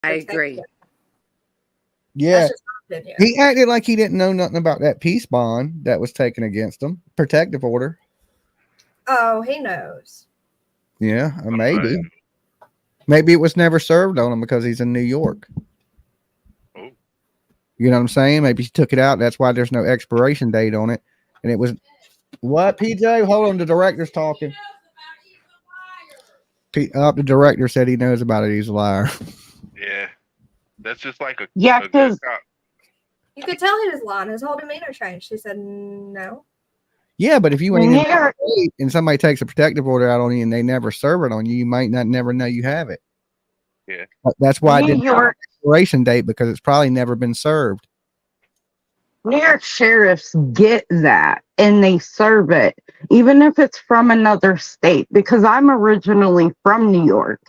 I protect agree. him. Yeah. That's just my opinion. He acted like he didn't know nothing about that peace bond that was taken against him. Protective order. Oh, he knows. Yeah, maybe. Somebody. Maybe it was never served on him because he's in New York. Oh, You know what I'm saying? Maybe he took it out. That's why there's no expiration date on it. And it was what, PJ? Hold on, the director's talking. The director said he knows about it. He's a liar. yeah. That's just like Yeah, a good because cop. You could tell he was lying. His whole demeanor changed. He said no. Yeah, but if you ain't in the near state and somebody takes a protective order out on you and they never serve it on you, you might not never know you have it. Yeah. But that's why I New didn't have an York expiration date because it's probably never been served. New York sheriffs get that and they serve it, even if it's from another state, because I'm originally from New York.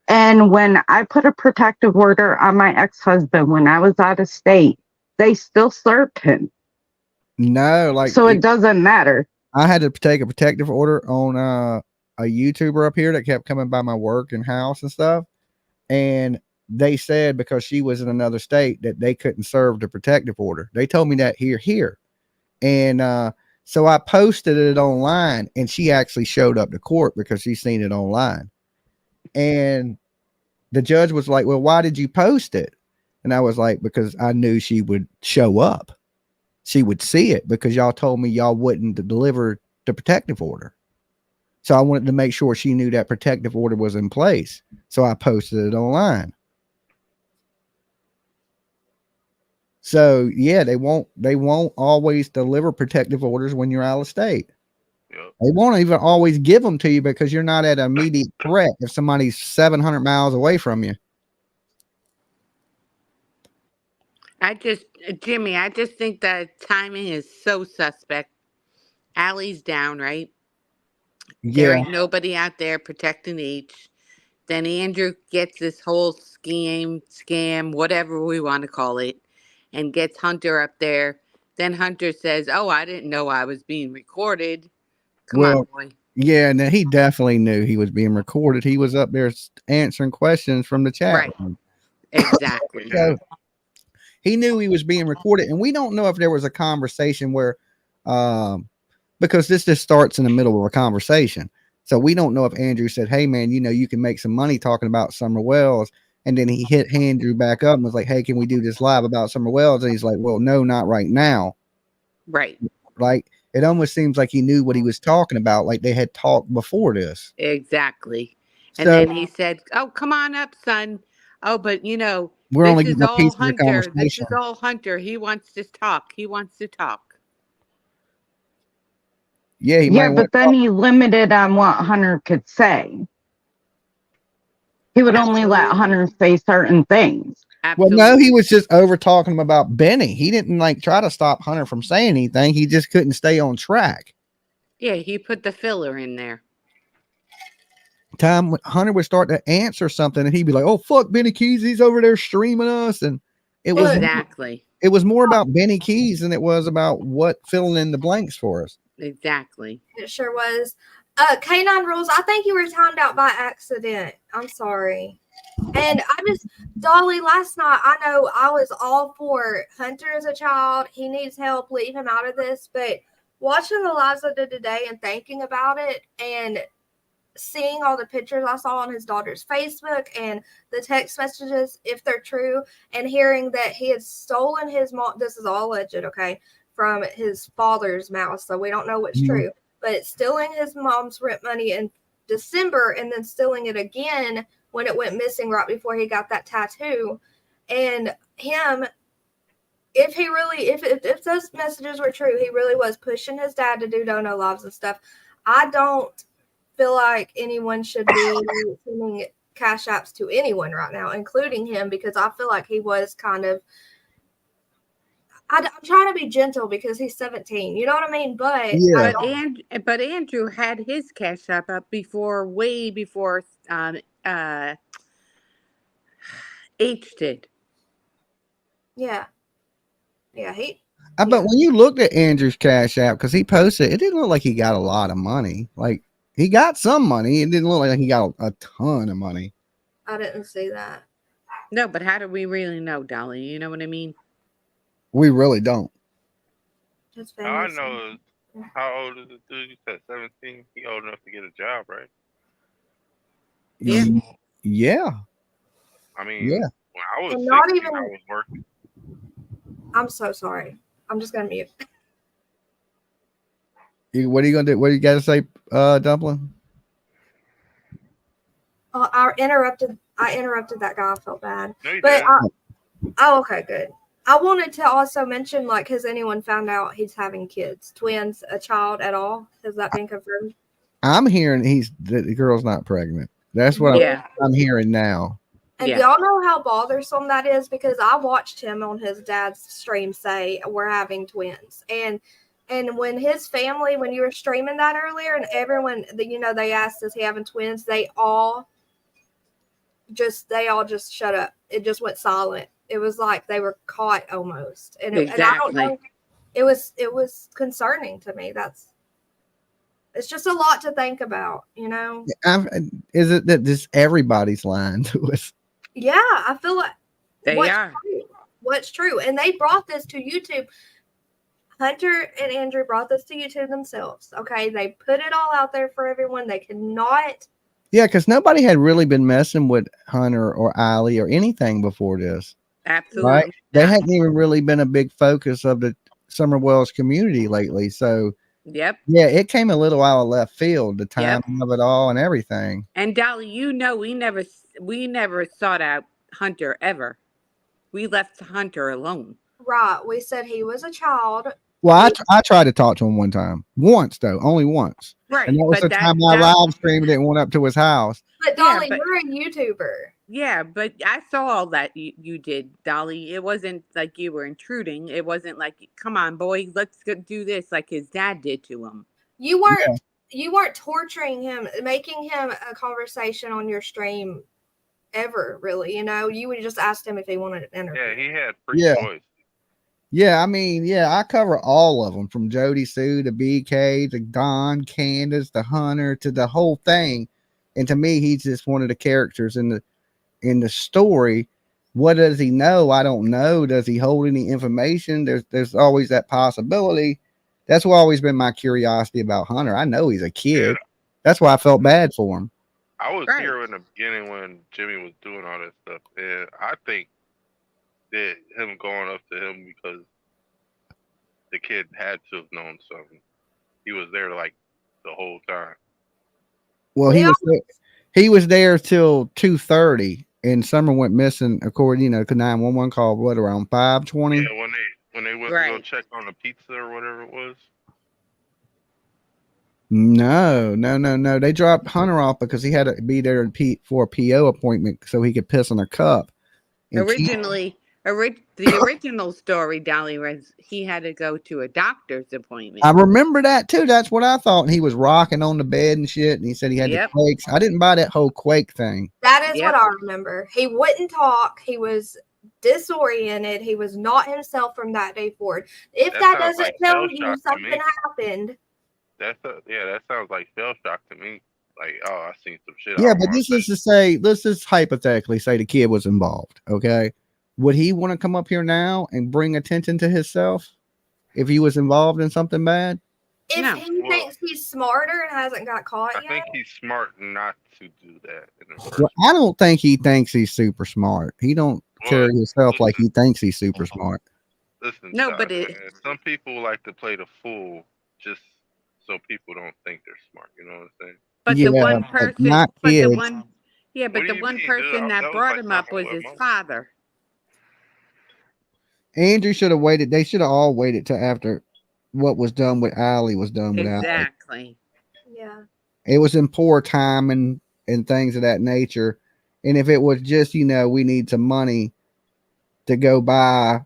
And when I put a protective order on my ex-husband when I was out of state, they still served him. No, like So it doesn't matter. I had to take a protective order on a YouTuber up here that kept coming by my work and house and stuff. And they said because she was in another state that they couldn't serve the protective order. They told me that here. And so I posted it online and she actually showed up to court because she seen it online. And the judge was like, well, why did you post it? And I was like, because I knew she would show up. She would see it because y'all told me y'all wouldn't deliver the protective order. So I wanted to make sure she knew that protective order was in place. So I posted it online. So yeah, they won't always deliver protective orders when you're out of state. Yep. They won't even always give them to you because you're not at immediate threat if somebody's 700 miles away from you. Jimmy, I just think that timing is so suspect. Allie's down, right? There Yeah. ain't nobody out there protecting H. Then Andrew gets this whole scam, whatever we want to call it, and gets Hunter up there. Then Hunter says, "Oh, I didn't know I was being recorded." Come on, Well, boy. yeah, no, he definitely knew he was being recorded. He was up there answering questions from the chat Right. room. Exactly. So he knew he was being recorded, and we don't know if there was a conversation where, because this just starts in the middle of a conversation. So we don't know if Andrew said, "Hey, man, you can make some money talking about Summer Wells," and then he hit Andrew back up and was like, "Hey, can we do this live about Summer Wells?" And he's like, "Well, no, not right now." Right. Like it almost seems like he knew what he was talking about, like they had talked before this. Exactly. And So then he said, "Oh, come on up, son. Oh, but we're this only is getting a all piece of the Hunter. This conversation. is all Hunter. He wants to talk. He wants to talk." Yeah, he might Yeah, want but then he limited on what Hunter could say. He would only let Absolutely. Hunter say certain things. Well, no, he Absolutely. was just over talking him about Benny. He didn't like try to stop Hunter from saying anything. He just couldn't stay on track. Yeah, he put the filler in there. Time when Hunter would start to answer something and he'd be like, "Oh, fuck Benny Keys, he's over there streaming us." And it was Exactly. it was more about Benny Keys than it was about what filling in the blanks for us. Exactly. It sure was. Canine Rules, I think you were timed out by accident. I'm sorry. And Dolly, last night, I know I was all for Hunter as a child. He needs help. Leave him out of this. But watching the lives I did today and thinking about it and seeing all the pictures I saw on his daughter's Facebook and the text messages, if they're true, and hearing that he had stolen his mom, this is all alleged, okay, from his father's mouth, so we don't know what's true, but stealing his mom's rent money in December and then stealing it again when it went missing right before he got that tattoo, and him, if those messages were true, he really was pushing his dad to do dono lives and stuff. I don't feel like anyone should be sending cash apps to anyone right now, including him, because I feel like he was kind of, I'm trying to be gentle because he's 17, you know what I mean? But Yeah. But Andrew had his cash app up way before H did. yeah, But when you looked at Andrew's cash app, because he posted, it didn't look like he got a lot of money. Like he got some money. It didn't look like he got a ton of money. I didn't see that. No, but how do we really know, Dolly? You know what I mean? We really don't. His All I family. know is how old is the dude? You said 17. He old enough to get a job, right? Yeah. Yeah. I mean, Yeah. when I was And not 16, even- I was working. I'm so sorry. I'm just gonna mute. What are you gonna do? What do you got to say, Dumpling? I interrupted that guy. I felt bad. No, you But didn't. oh, okay, good. I wanted to also mention, like, has anyone found out he's having kids, twins, a child at all? Has that been confirmed? I'm hearing the girl's not pregnant. That's what Yeah. I'm hearing now. And Yeah. do y'all know how bothersome that is? Because I watched him on his dad's stream say we're having twins, and when his family, when you were streaming that earlier, and everyone, they asked, is he having twins? They all just shut up. It just went silent. It was like they were caught almost, and I don't know. It was concerning to me. It's just a lot to think about, Is it that this everybody's lying to us? Yeah, I feel like They are. what's true. And they brought this to YouTube. Hunter and Andrew brought this to YouTube themselves. Okay. They put it all out there for everyone. They cannot. Yeah, because nobody had really been messing with Hunter or Allie or anything before this. Absolutely. Right? They hadn't even really been a big focus of the Summer Wells community lately. So Yep. yeah, it came a little out of left field, the timing of it all and everything. And Dolly, we never sought out Hunter ever. We left Hunter alone. Right. We said he was a child. Well, I tried to talk to him once though, only once. Right. And that was the time I live streamed it and went up to his house. But Dolly, you're a YouTuber. Yeah, but I saw all that you did, Dolly. It wasn't like you were intruding. It wasn't like, come on, boy, let's go do this like his dad did to him. You weren't torturing him, making him a conversation on your stream ever, really. You would just asked him if he wanted an interview. Yeah, he had free choice. Yeah, I mean, I cover all of them from Jody Sue to BK to Don, Candace, to Hunter, to the whole thing. And to me, he's just one of the characters in the story. What does he know? I don't know. Does he hold any information? There's always that possibility. That's always been my curiosity about Hunter. I know he's a kid. Yeah. That's why I felt bad for him. I was here in the beginning when Jimmy was doing all that stuff, and I think that him going up to him because the kid had to have known something. He was there like the whole time. Well, he was there till 2:30, and Summer went missing. According, to 911 call. What, around 5:20? Yeah, when they went to go check on the pizza or whatever it was. No. They dropped Hunter off because he had to be there for a PO appointment so he could piss in a cup. Originally, the original story, Dolly, was he had to go to a doctor's appointment. I remember that too. That's what I thought. And he was rocking on the bed and shit. And he said he had the quakes. I didn't buy that whole quake thing. That is what I remember. He wouldn't talk. He was disoriented. He was not himself from that day forward. If that doesn't tell you something happened. That sounds like shell shock to me. Like, I seen some shit. Yeah, but this is to say, let's just hypothetically say the kid was involved. Okay. Would he want to come up here now and bring attention to himself if he was involved in something bad? If he thinks he's smarter and hasn't got caught yet? I think he's smart not to do that. Well, I don't think he thinks he's super smart. He don't carry himself like he thinks he's super smart. Listen, no, but some people like to play the fool just so people don't think they're smart. You know what I'm saying? But the one person, the one person that brought him up was his father. Andrew should have waited. They should have all waited till after what was done with Allie was done with Allie. Exactly. Yeah. It was in poor time and things of that nature. And if it was just, we need some money to go buy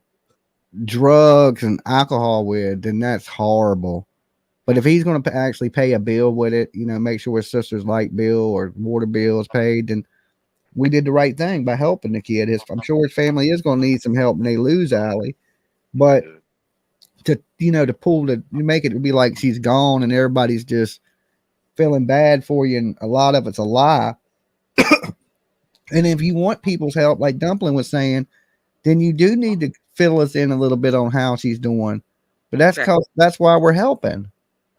drugs and alcohol with, then that's horrible. But if he's going to actually pay a bill with it, make sure his sister's light bill or water bill is paid, then we did the right thing by helping the kid. I'm sure his family is going to need some help when they lose Allie. But to make it be like she's gone and everybody's just feeling bad for you, and a lot of it's a lie. And if you want people's help, like Dumpling was saying, then you do need to fill us in a little bit on how she's doing. But that's why we're helping.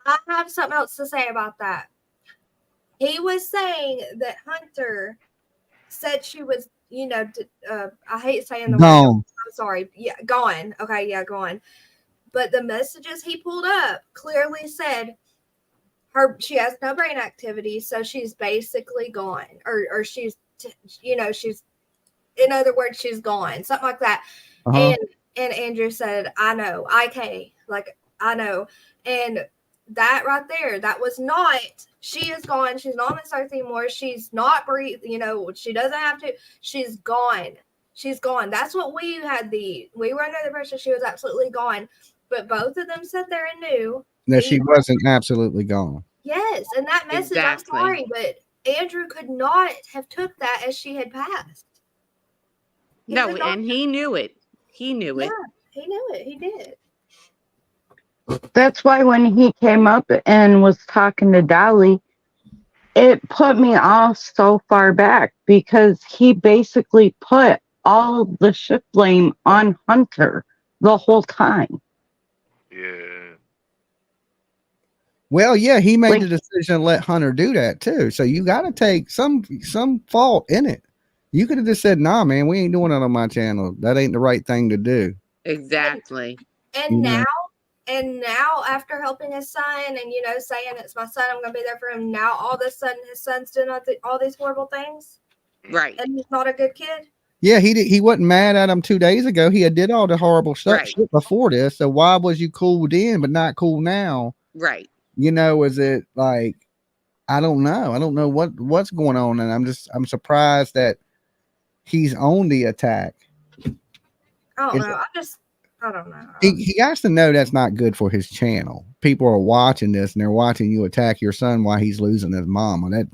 I have something else to say about that. He was saying that Hunter said she was, I hate saying the word. Gone. I'm sorry. Yeah, gone. Okay, yeah, gone. But the messages he pulled up clearly said she has no brain activity, so she's basically gone, or she's, she's, in other words, she's gone, something like that. Uh-huh. And Andrew said, "I know, I know," and that right there, that was not. She is gone. She's not on this earth anymore. She's not breathing. She doesn't have to. She's gone. She's gone. That's what we had. We were under the impression she was absolutely gone. But both of them sat there and knew that she wasn't absolutely gone. Yes, and that message, exactly. I'm sorry, but Andrew could not have took that as she had passed. And he knew it. He knew it. Yeah, he knew it. He did. That's why when he came up and was talking to Dolly, it put me off so far back because he basically put all the shit blame on Hunter the whole time. Yeah. Well, yeah, he made the decision to let Hunter do that too. So you got to take some fault in it. You could have just said, "Nah, man, we ain't doing it on my channel. That ain't the right thing to do." Exactly. And now after helping his son and saying it's my son, I'm gonna be there for him. Now all of a sudden his son's doing all these horrible things, right? And he's not a good kid. Yeah, he wasn't mad at him 2 days ago. He had did all the horrible shit before this. So why was you cool then but not cool now? Right. Is it like, I don't know. I don't know what's going on, and I'm surprised that he's on the attack. I don't know. I don't know. He has to know that's not good for his channel. People are watching this and they're watching you attack your son while he's losing his mom. And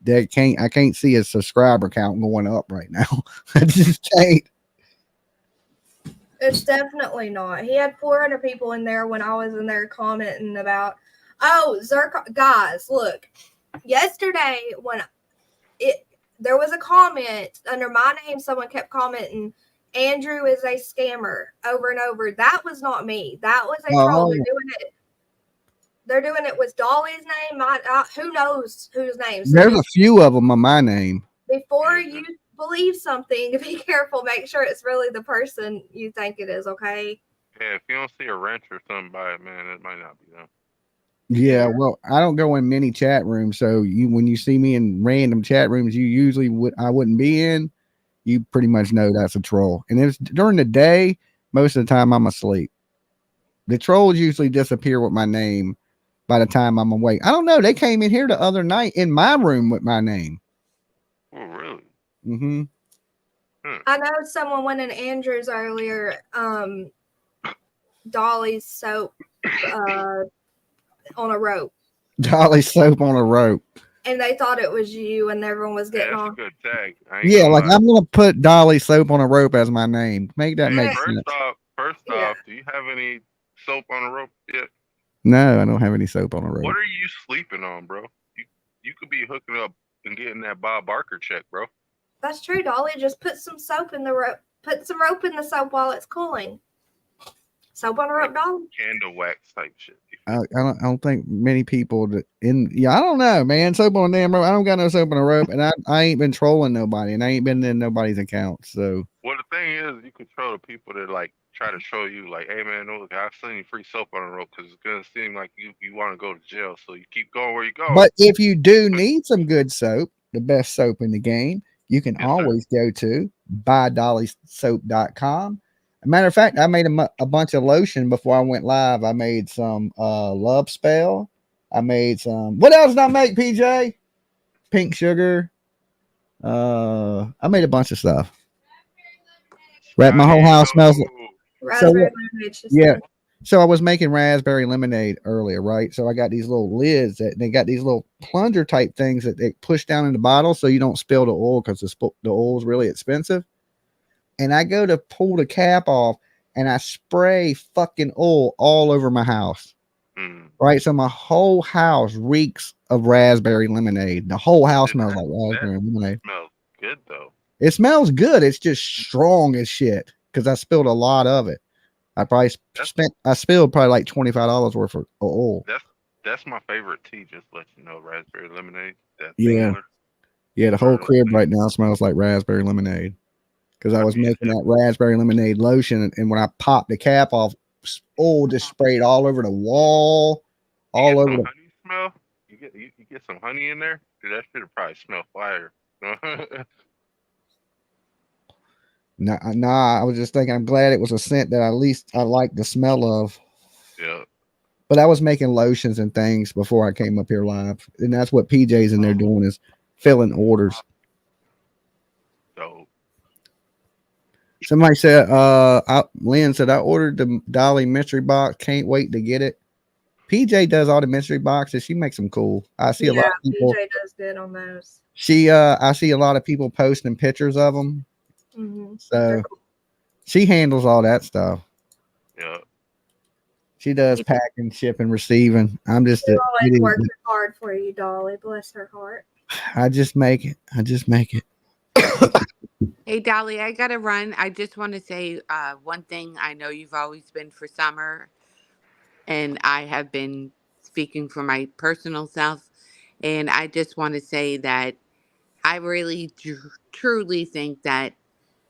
I can't see his subscriber count going up right now. I just can't. It's definitely not. He had 400 people in there when I was in there commenting about, guys, look, yesterday when there was a comment under my name, someone kept commenting, Andrew is a scammer over and over. That was not me. That was a troll. They're doing it with Dolly's name. Who knows whose name? So there's a few of them on my name. Before you believe something, be careful. Make sure it's really the person you think it is, okay? Yeah, if you don't see a wrench or something by it, man, it might not be them. Yeah, well, I don't go in many chat rooms, so when you see me in random chat rooms, you usually I wouldn't be in. You pretty much know that's a troll. And it's during the day, most of the time I'm asleep. The trolls usually disappear with my name by the time I'm awake. I don't know. They came in here the other night in my room with my name. Oh, really? Mm-hmm. I know someone went in Andrew's earlier. Dolly's soap on a rope. Dolly's soap on a rope. And they thought it was you, and everyone was getting on. Good tag. Yeah, like I'm gonna put Dolly soap on a rope as my name. Make that make sense. First off, do you have any soap on a rope yet? No, I don't have any soap on a rope. What are you sleeping on, bro? You could be hooking up and getting that Bob Barker check, bro. That's true, Dolly. Just put some soap in the rope. Put some rope in the soap while it's cooling. Soap on a rope, Dolly. Candle wax type shit. I don't think many people I don't know, man. Soap on a damn rope. I don't got no soap on a rope, and I ain't been trolling nobody, and I ain't been in nobody's account. So well, the thing is, you control the people that like try to show you, like, hey man, look, I'll send you free soap on a rope because it's gonna seem like you want to go to jail, so you keep going where you go. But if you do need some good soap, the best soap in the game, you can always go to buydollysoap.com. As a matter of fact, I made a bunch of lotion before I went live. I made some love spell. I made some. What else did I make, PJ? Pink sugar. I made a bunch of stuff. Right, my whole house smells like raspberry lemonade. Yeah. So I was making raspberry lemonade earlier, right? So I got these little lids that they got these little plunger type things that they push down in the bottle so you don't spill the oil because the oil is really expensive. And I go to pull the cap off and I spray fucking oil all over my house. Right. So my whole house reeks of raspberry lemonade. The whole house smells like raspberry lemonade. Smells good though. It smells good. It's just strong as shit because I spilled a lot of it. I spilled probably like $25 worth of oil. That's my favorite tea. Just to let you know, raspberry lemonade. That Yeah. singular. Yeah, the whole crib right now smells like raspberry lemonade because I was making that raspberry lemonade lotion, and when I popped the cap off, oil just sprayed all over the wall, all over the. Honey smell. You get some honey in there. Dude, that should probably smell fire. Nah, I was just thinking. I'm glad it was a scent that at least I like the smell of. Yeah. But I was making lotions and things before I came up here live, and that's what PJ's in there doing is filling orders. So somebody said, Lynn said I ordered the Dolly mystery box. Can't wait to get it. PJ does all the mystery boxes. She makes them cool. I see a lot of people. PJ does good on those. I see a lot of people posting pictures of them. Mm-hmm. So cool. She handles all that stuff. Yeah. She does packing, shipping, receiving. I'm just always working hard for you, Dolly. Bless her heart. I just make it. Hey, Dolly, I got to run. I just want to say one thing. I know you've always been for summer, and I have been speaking for my personal self. And I just want to say that I really truly think that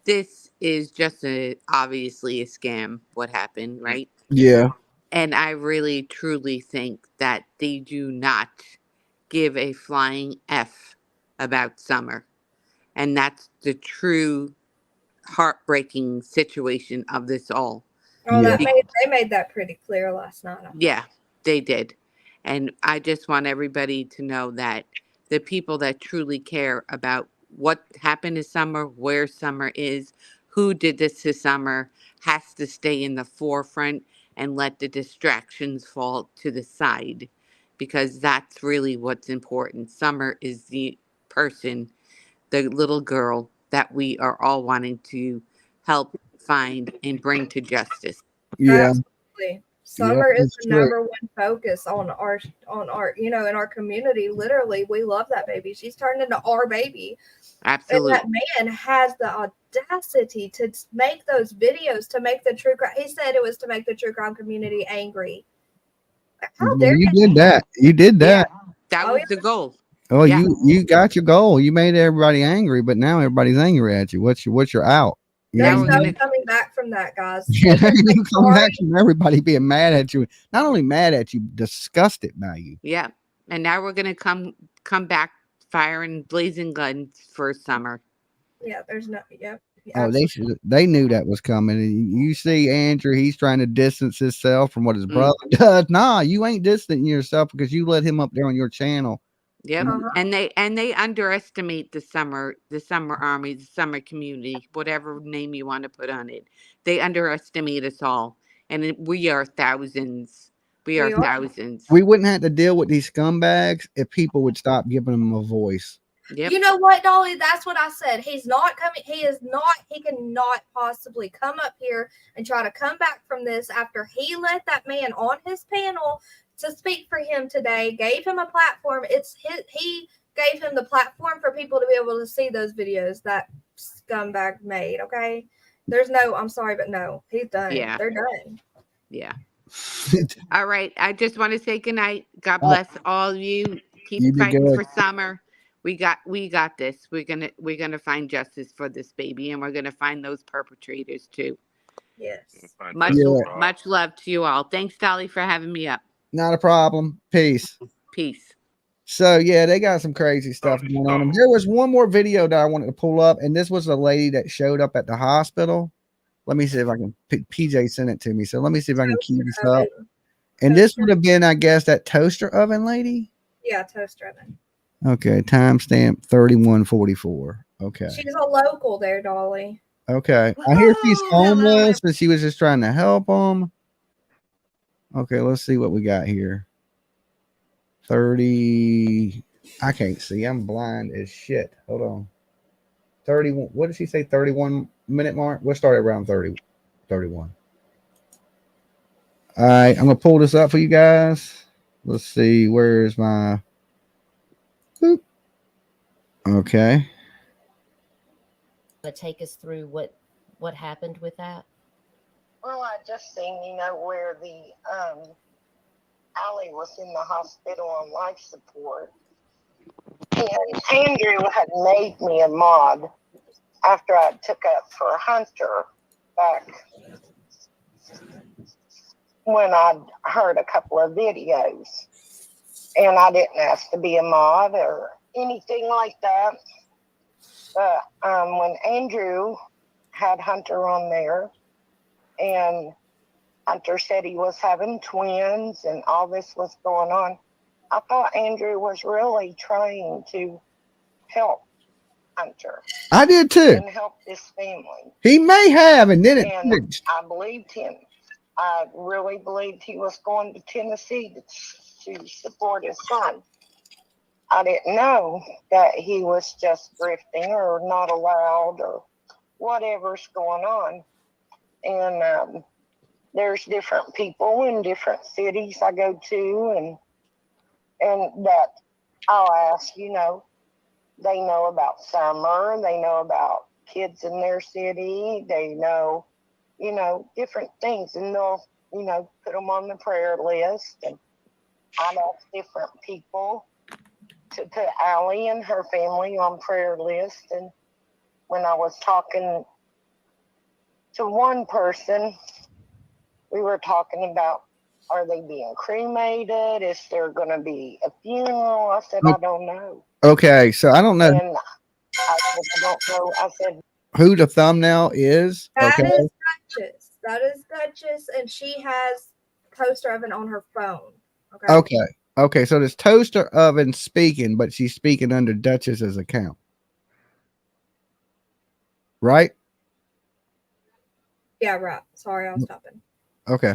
this is just obviously a scam, what happened, right? Yeah. And I really truly think that they do not give a flying F about summer. And that's the true heartbreaking situation of this all. Oh, yeah. They made that pretty clear last night. Yeah, they did. And I just want everybody to know that the people that truly care about what happened this summer, where summer is, who did this this summer, has to stay in the forefront and let the distractions fall to the side, because that's really what's important. Summer is the person, the little girl that we are all wanting to help find and bring to justice. Yeah. Absolutely. Summer is the number one focus on our, in our community. Literally, we love that baby. She's turned into our baby. Absolutely. And that man has the audacity to make those videos, to make the true crime. He said it was to make the true crime community angry. How dare you did that? You did that. Yeah, that was the goal. Oh, yeah. you got your goal. You made everybody angry, but now everybody's angry at you. What's your out? There's no coming back from that, guys. Yeah, you come back from everybody being mad at you. Not only mad at you, disgusted by you. Yeah. And now we're gonna come back firing blazing guns for summer. Yeah, there's no Oh, they knew that was coming. And you see Andrew, he's trying to distance himself from what his brother does. Nah, you ain't distancing yourself because you let him up there on your channel. Yep. And they underestimate the summer army, the summer community, whatever name you want to put on it. They underestimate us all. And we are thousands. We are thousands. We wouldn't have to deal with these scumbags if people would stop giving them a voice. Yep. You know what, Dolly? That's what I said. He's not coming. He cannot possibly come up here and try to come back from this after he let that man on his panel to speak for him today, gave him a platform. He gave him the platform for people to be able to see those videos that scumbag made. Okay. I'm sorry, but no, he's done. Yeah. They're done. Yeah. All right. I just want to say goodnight. God bless all of you. Keep fighting for summer. We got this. We're gonna find justice for this baby, and we're gonna find those perpetrators too. Yes. Much love to you all. Thanks, Dolly, for having me up. Not a problem. Peace. Peace. So yeah, they got some crazy stuff going on. And there was one more video that I wanted to pull up, and this was a lady that showed up at the hospital. Let me see if I can. PJ sent it to me, so let me see if I can cue this up. And this would have been, I guess, that toaster oven lady. Yeah, toaster oven. Okay, timestamp 3144. Okay. She's a local there, Dolly. Okay. I hear she's homeless and she was just trying to help them. Okay, let's see what we got here. 30. I can't see. I'm blind as shit. Hold on. 31. What did she say? 31-minute mark? We'll start at around 31. All right, I'm going to pull this up for you guys. Let's see. Where's my... Boop. Okay. to take us through what happened with that? Well, I just seen, where the Allie was in the hospital on life support. And Andrew had made me a mod after I took up for Hunter back when I'd heard a couple of videos. And I didn't ask to be a mod or anything like that. But when Andrew had Hunter on there, and Hunter said he was having twins and all this was going on, I thought Andrew was really trying to help Hunter. I did too. And help this family. He may have, and then And I believed him. I really believed he was going to Tennessee to support his son. I didn't know that he was just drifting or not allowed or whatever's going on. And there's different people in different cities I go to, and that I'll ask, they know about summer, they know about kids in their city, they know, different things, and they'll, put them on the prayer list. And I'd ask different people to put Allie and her family on prayer list. And when I was talking to one person, we were talking about, are they being cremated? Is there going to be a funeral? I said, I don't know. Okay, so I don't know. And I said, I don't know. I said, who the thumbnail is? That Okay. is Duchess. That is Duchess, and she has toaster oven on her phone. Okay. Okay. So there's toaster oven speaking, but she's speaking under Duchess's account, right? Yeah, right. Sorry, I was stopping. Okay.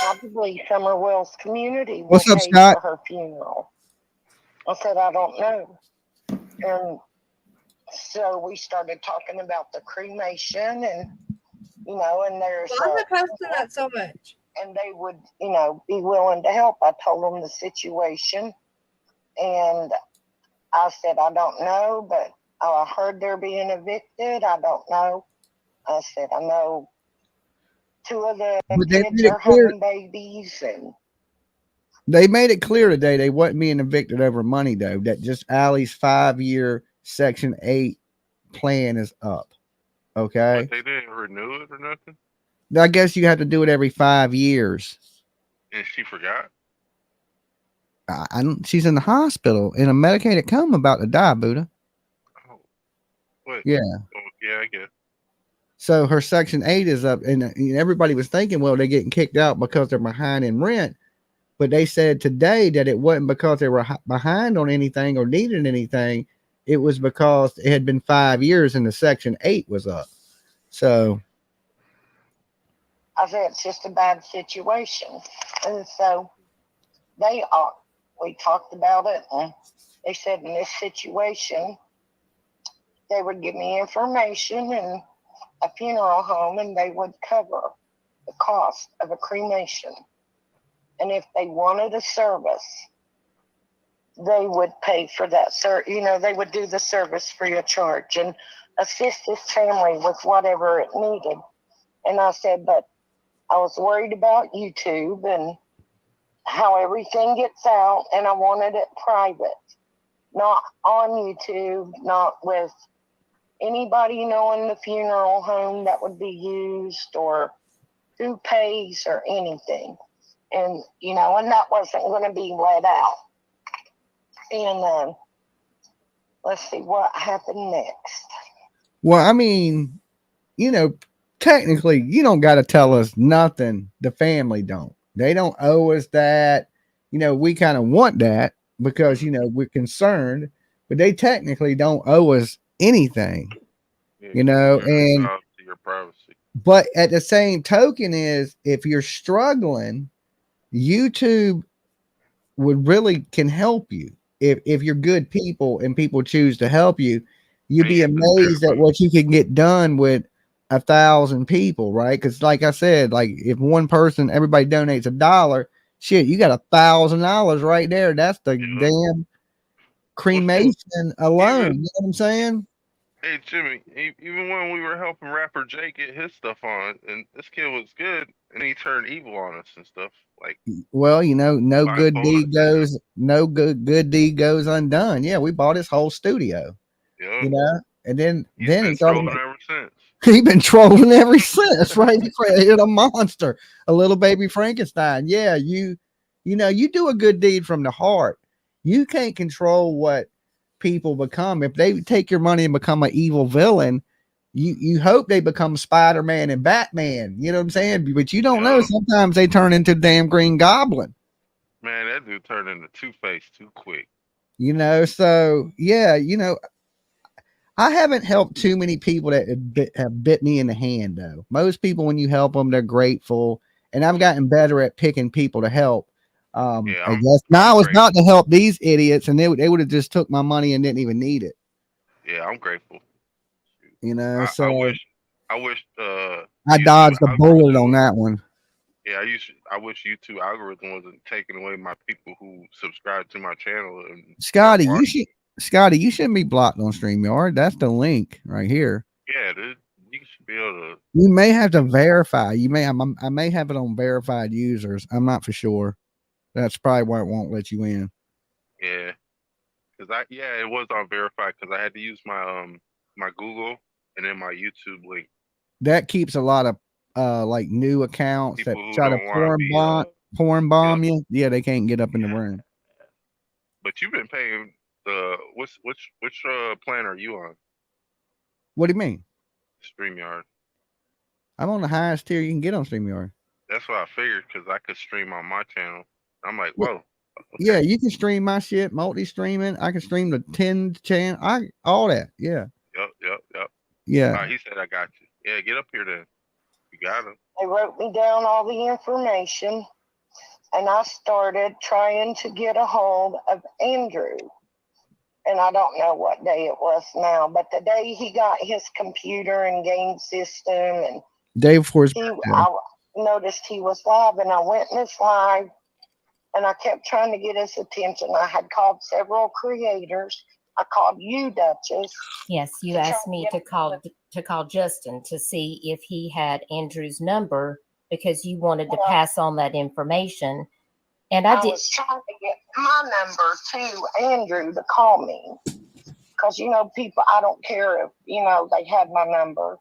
probably Summer Wells Community will What's up, pay Scott? for her funeral. I said, I don't know. And so we started talking about the cremation and, and there's... Why am I posting that so much? And they would, be willing to help. I told them the situation. And I said, I don't know, but I heard they're being evicted. I don't know. I said, I know 2 of the kids are having babies. And they made it clear today they wasn't being evicted over money, though. That just Allie's 5-year Section 8 plan is up. Okay. But they didn't renew it or nothing? I guess you have to do it every 5 years. And she forgot? She's in the hospital in a medicated coma about to die, Buddha. Oh, what? Yeah. Oh, yeah, I guess. So her Section 8 is up, and everybody was thinking, well, they're getting kicked out because they're behind in rent. But they said today that it wasn't because they were behind on anything or needed anything. It was because it had been 5 years and the Section 8 was up. So I said, it's just a bad situation. And so we talked about it, and they said in this situation, they would give me information and a funeral home, and they would cover the cost of a cremation. And if they wanted a service, they would pay for that. They would do the service free of charge and assist this family with whatever it needed. And I said, but I was worried about YouTube and how everything gets out, and I wanted it private, not on YouTube, not with anybody knowing the funeral home that would be used or who pays or anything. And, and that wasn't going to be let out. And let's see what happened next. well, I mean, technically, you don't got to tell us nothing. The family don't. They don't owe us that. We kind of want that because, we're concerned, but they technically don't owe us anything, and To your privacy. but at the same token is if you're struggling, YouTube would really can help you. If you're good people and people choose to help you, you'd be amazed at what you can get done with 1,000 people, right? Because like I said, like if one person, everybody donates $1, shit, you got $1,000 right there. That's the damn cremation alone. You know what I'm saying? Hey Jimmy, even when we were helping rapper Jay get his stuff on, and this kid was good, and he turned evil on us and stuff. Like, Well, you know, no good bipolar. deed goes, no good deed goes undone. Yeah, we bought his whole studio. Yeah, You know, and then he's then been he started. trolling ever since. He been trolling ever since, right? He created a monster, a little baby Frankenstein. Yeah, you know, you do a good deed from the heart. You can't control what people become. If they take your money and become an evil villain, you hope they become Spider-Man and Batman. You know what I'm saying? But you don't know. Yeah. Sometimes they turn into damn Green Goblin. Man, that dude turned into Two-Face too quick. You know, so yeah, you know, I haven't helped too many people that have bit me in the hand, though. Most people, when you help them, they're grateful. And I've gotten better at picking people to help. Yeah, I guess now I'm it's grateful. not to help these idiots, and they would have just took my money and didn't even need it. Yeah, I'm grateful. You know, I so wish I YouTube dodged the bullet algorithm on was- that one. Yeah, I wish YouTube algorithm wasn't taking away my people who subscribe to my channel and Scotty, watch. you shouldn't be blocked on StreamYard. That's the link right here. Yeah, dude, you should be able to. You may have to verify. I may have it on verified users. I'm not for sure. That's probably why it won't let you in. Yeah, it was on verified because I had to use my Google and then my YouTube link. That keeps a lot of like new accounts People that who try to don't want to be porn bomb you. Yeah, they can't get up in the room. But you've been paying the which plan are you on? What do you mean? StreamYard. I'm on the highest tier you can get on StreamYard. That's what I figured because I could stream on my channel. I'm like, whoa. Okay. Yeah, you can stream my shit, multi-streaming. I can stream the 10 channel, all that. Yeah. Yep. Yeah. He said I got you. Yeah, get up here then. You got him. They wrote me down all the information, and I started trying to get a hold of Andrew. And I don't know what day it was now, but the day he got his computer and game system, and Day before his I noticed he was live, and I went in his live, and I kept trying to get his attention. I had called several creators. I called you, Duchess. Yes, you asked me to call Justin to see if he had Andrew's number because you wanted to pass on that information. And I did. Was trying to get my number to Andrew to call me because people. I don't care if they had my number,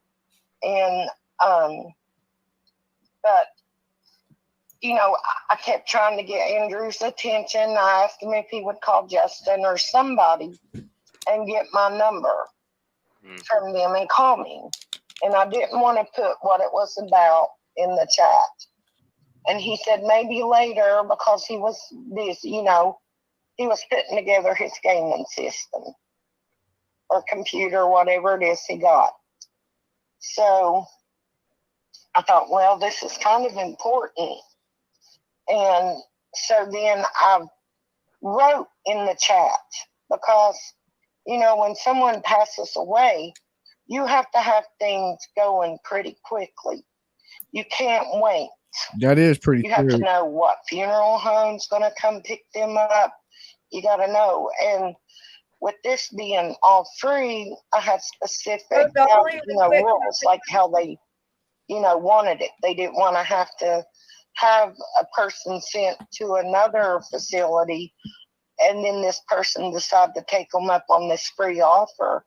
and but I kept trying to get Andrew's attention. I asked him if he would call Justin or somebody and get my number from them and call me. And I didn't want to put what it was about in the chat. And he said maybe later because he was busy, he was putting together his gaming system or computer, whatever it is he got. So I thought, well, this is kind of important. And so then I wrote in the chat because, when someone passes away, you have to have things going pretty quickly. You can't wait. That is pretty You have to know what funeral home's going to come pick them up. You got to know. And with this being all free, I had specific rules, like how they, wanted it. They didn't want to have a person sent to another facility and then this person decide to take them up on this free offer.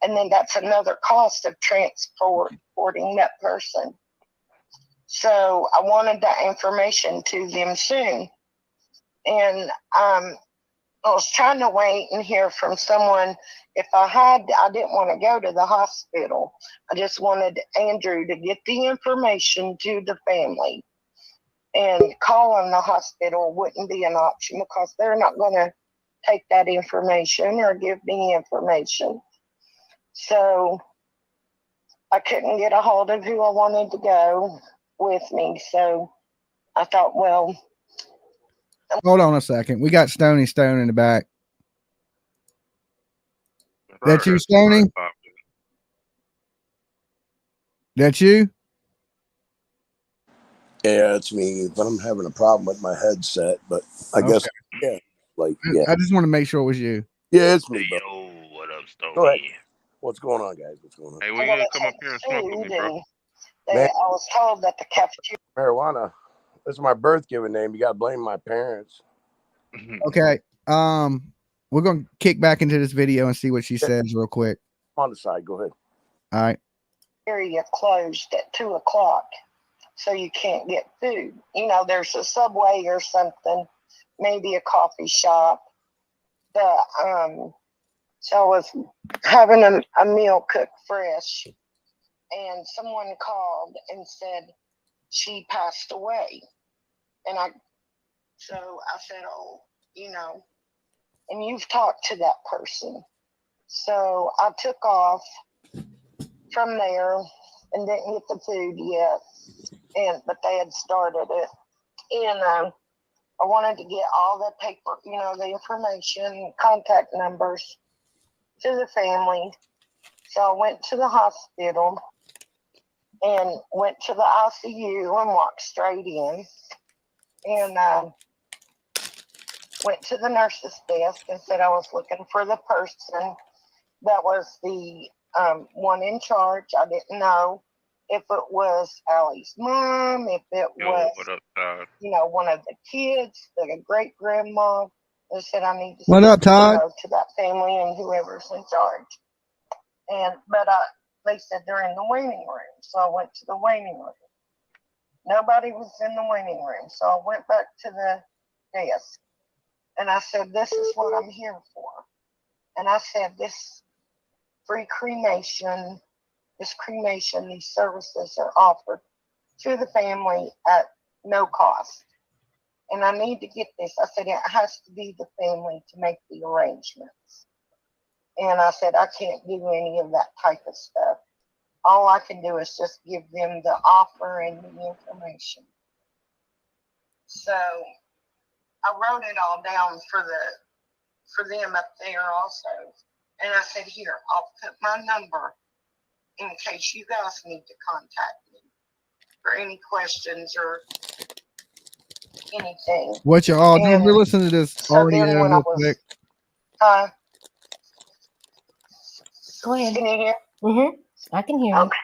And then that's another cost of transporting that person. So I wanted that information to them soon. And I was trying to wait and hear from someone. If I didn't want to go to the hospital. I just wanted Andrew to get the information to the family. And calling the hospital wouldn't be an option because they're not going to take that information or give me information. So I couldn't get a hold of who I wanted to go with me. So I thought, well. Hold on a second. We got Stony Stone in the back. That's you, Stony? That's you? Yeah, it's me, but I'm having a problem with my headset. But I guess, yeah, I just want to make sure it was you. Yeah, it's me, Hey, bro. yo, what up, Go ahead. Stony? What's going on, guys? What's going on? Hey, when you gonna come up here and smoke with me, bro? Man. I was told that the cafeteria. Marijuana. That's my birth given name. You got to blame my parents. Okay. We're gonna kick back into this video and see what she says real quick. On the side, go ahead. All right. Area closed at 2:00, so you can't get food. You know, there's a Subway or something, maybe a coffee shop. But so I was having a meal cooked fresh, and someone called and said she passed away, and I said, oh, you know, and you've talked to that person. So I took off from there and didn't get the food yet, but they had started it, and I wanted to get all the paper, you know, the information, contact numbers to the family. So I went to the hospital and went to the ICU and walked straight in, and went to the nurse's desk and said I was looking for the person that was the one in charge. I didn't know if it was Allie's mom, if it was, what up, Todd? you know, one of the kids, like a great grandma. They said I need to What up, Todd? go to that family and whoever's in charge. But they said they're in the waiting room, so I went to the waiting room. Nobody was in the waiting room, so I went back to the desk, and I said, "This is what I'm here for." And I said, "This free cremation, these services are offered to the family at no cost. And I need to get this." I said, "It has to be the family to make the arrangements." And I said, "I can't do any of that type of stuff. All I can do is just give them the offer and the information." So I wrote it all down for them up there also. And I said, "Here, I'll put my number in case you guys need to contact me for any questions or anything." What you all do? We're listening to this So then audio when I real was, quick. Go ahead. Can you hear? Mm-hmm. I can hear you. Okay.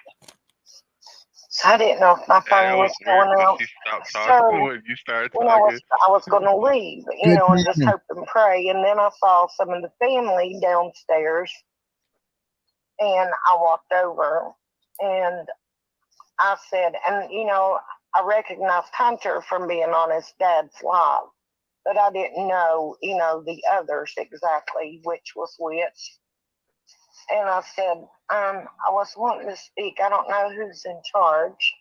So I didn't know if my Yeah, that phone was was weird going when out. she stopped talking when you started When I talking. was going to leave, you Good know, and just timing. hope and pray. And then I saw some of the family downstairs, and I walked over, and I said, and you know, I recognized Hunter from being on his dad's live, but I didn't know, you know, the others exactly which was which. And I said, I was wanting to speak. I don't know who's in charge.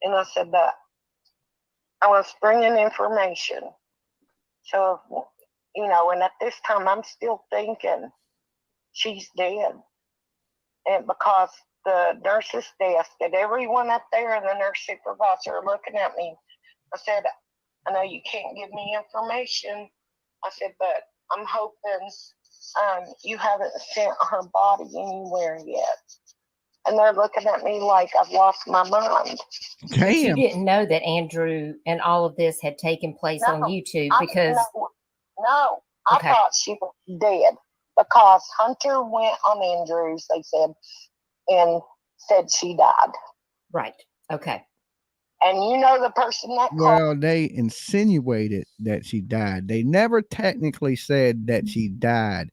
And I said, but I was bringing information. So, you know, and at this time, I'm still thinking she's dead. And because the nurse's desk and everyone up there and the nurse supervisor are looking at me, I said, "I know you can't give me information." I said, "But I'm hoping you haven't sent her body anywhere yet." And they're looking at me like I've lost my mind. But you Damn. didn't know that Andrew and all of this had taken place on YouTube I because didn't know. No, I Okay. thought she was dead because Hunter went on Andrews, they said, and said she died. right. Okay. And you know the person that called. Well, they insinuated that she died. They never technically said that she died.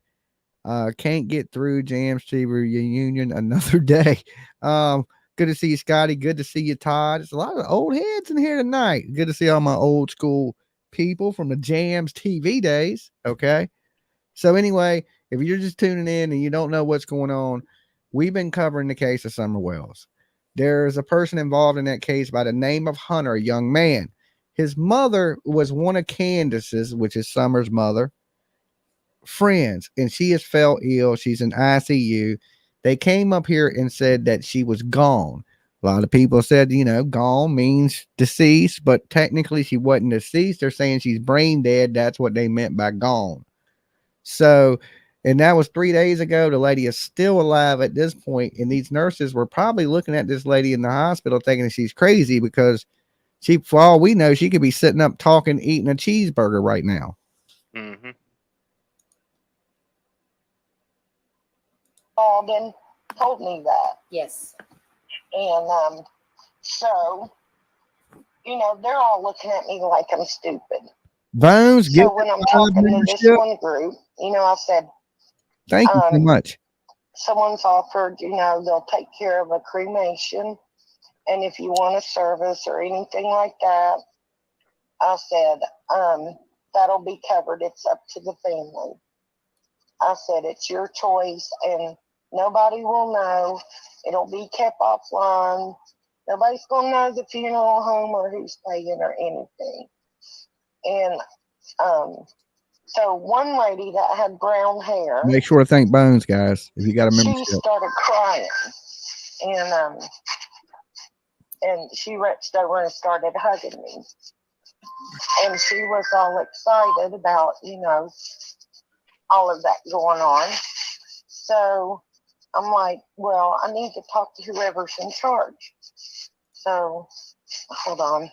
Can't get through Jams Tree reunion another day. Good to see you, Scotty. Good to see you, Todd. There's a lot of old heads in here tonight. Good to see all my old school people from the Jams TV days. Okay. So anyway, if you're just tuning in and you don't know what's going on, we've been covering the case of Summer Wells. There's a person involved in that case by the name of Hunter, a young man. His mother was one of Candace's, which is Summer's mother, friends, and she has fell ill. She's in ICU. They came up here and said that she was gone. A lot of people said, you know, gone means deceased, but technically she wasn't deceased. They're saying she's brain dead. That's what they meant by gone. So, and that was 3 days ago. The lady is still alive at this point, and these nurses were probably looking at this lady in the hospital thinking that she's crazy because she, for all we know, she could be sitting up talking, eating a cheeseburger right now. Mm-hmm. called and told me that. Yes. And so, you know, they're all looking at me like I'm stupid. Bones, get So when I'm talking to this membership. one group, you know, I said, Thank you so much. someone's offered, you know, they'll take care of a cremation. And if you want a service or anything like that, I said, that'll be covered. It's up to the family. I said, it's your choice and nobody will know. It'll be kept offline. Nobody's going to know the funeral home or who's paying or anything. And so one lady that had brown hair. Make sure to thank Bones, guys, if you got a She membership. started crying. And she reached over and started hugging me. And she was all excited about, you know, all of that going on. So I'm like, well, I need to talk to whoever's in charge. So hold on.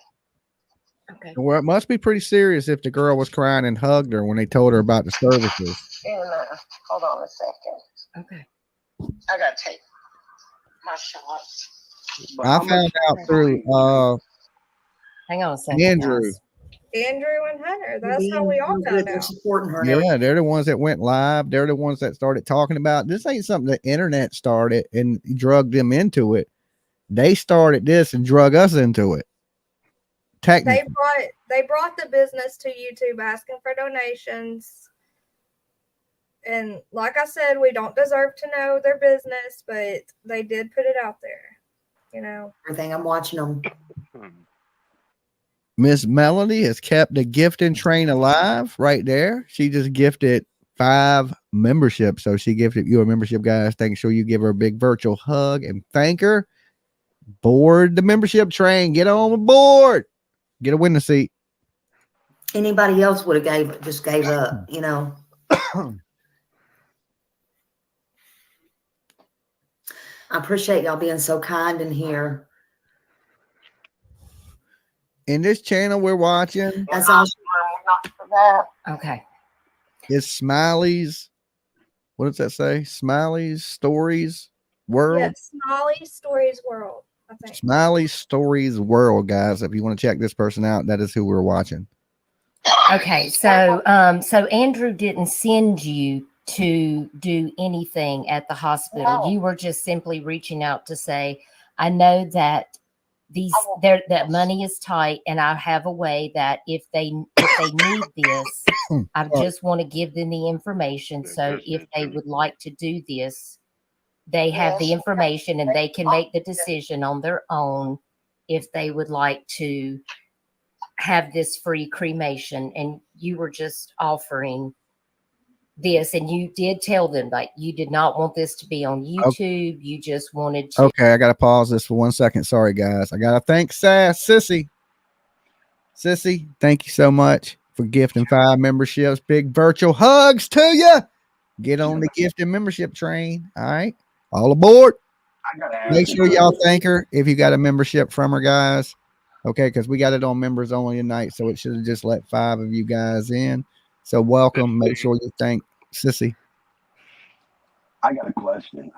Okay. Well, it must be pretty serious if the girl was crying and hugged her when they told her about the services. And hold on a second. Okay. I gotta take my shots. I found out through Hang on a second. Andrew. Guys. Andrew and Hunter. That's how we all found out. Supporting her. Yeah, they're the ones that went live. They're the ones that started talking about this. Ain't something the internet started and drugged them into it. They started this and drug us into it. Technically. They brought the business to YouTube asking for donations. And like I said, we don't deserve to know their business, but they did put it out there. You know. Everything, I'm watching them. Miss Melody has kept the gifting train alive right there. She just gifted 5 memberships. So she gifted you a membership, guys. Make sure you give her a big virtual hug and thank her. Board the membership train. Get on board. Get a window seat. Anybody else would have gave up, you know. I appreciate y'all being so kind in here. In this channel we're watching, That's all. Not for that. Okay. is Smiley's. What does that say? Smiley's Stories World. Yeah, Smiley Stories World, I think. Smiley's Stories World, guys. If you want to check this person out, that is who we're watching. Okay. So so Andrew didn't send you to do anything at the hospital. No. You were just simply reaching out to say, I know that that money is tight, and I have a way that if they need this, I just want to give them the information. So if they would like to do this, they have the information and they can make the decision on their own if they would like to have this free cremation. And you were just offering this, and you did tell them like you did not want this to be on YouTube. You just wanted to. Okay, I gotta pause this for 1 second. Sorry, guys. I gotta thank Sissy. Sissy, thank you so much for gifting 5 memberships. Big virtual hugs to you. Get on the gifting membership train. All right, all aboard. Make sure y'all thank her if you got a membership from her, guys. Okay, because we got it on members only tonight, so it should have just let 5 of you guys in. So welcome. Make sure you thank Sissy. I got a question.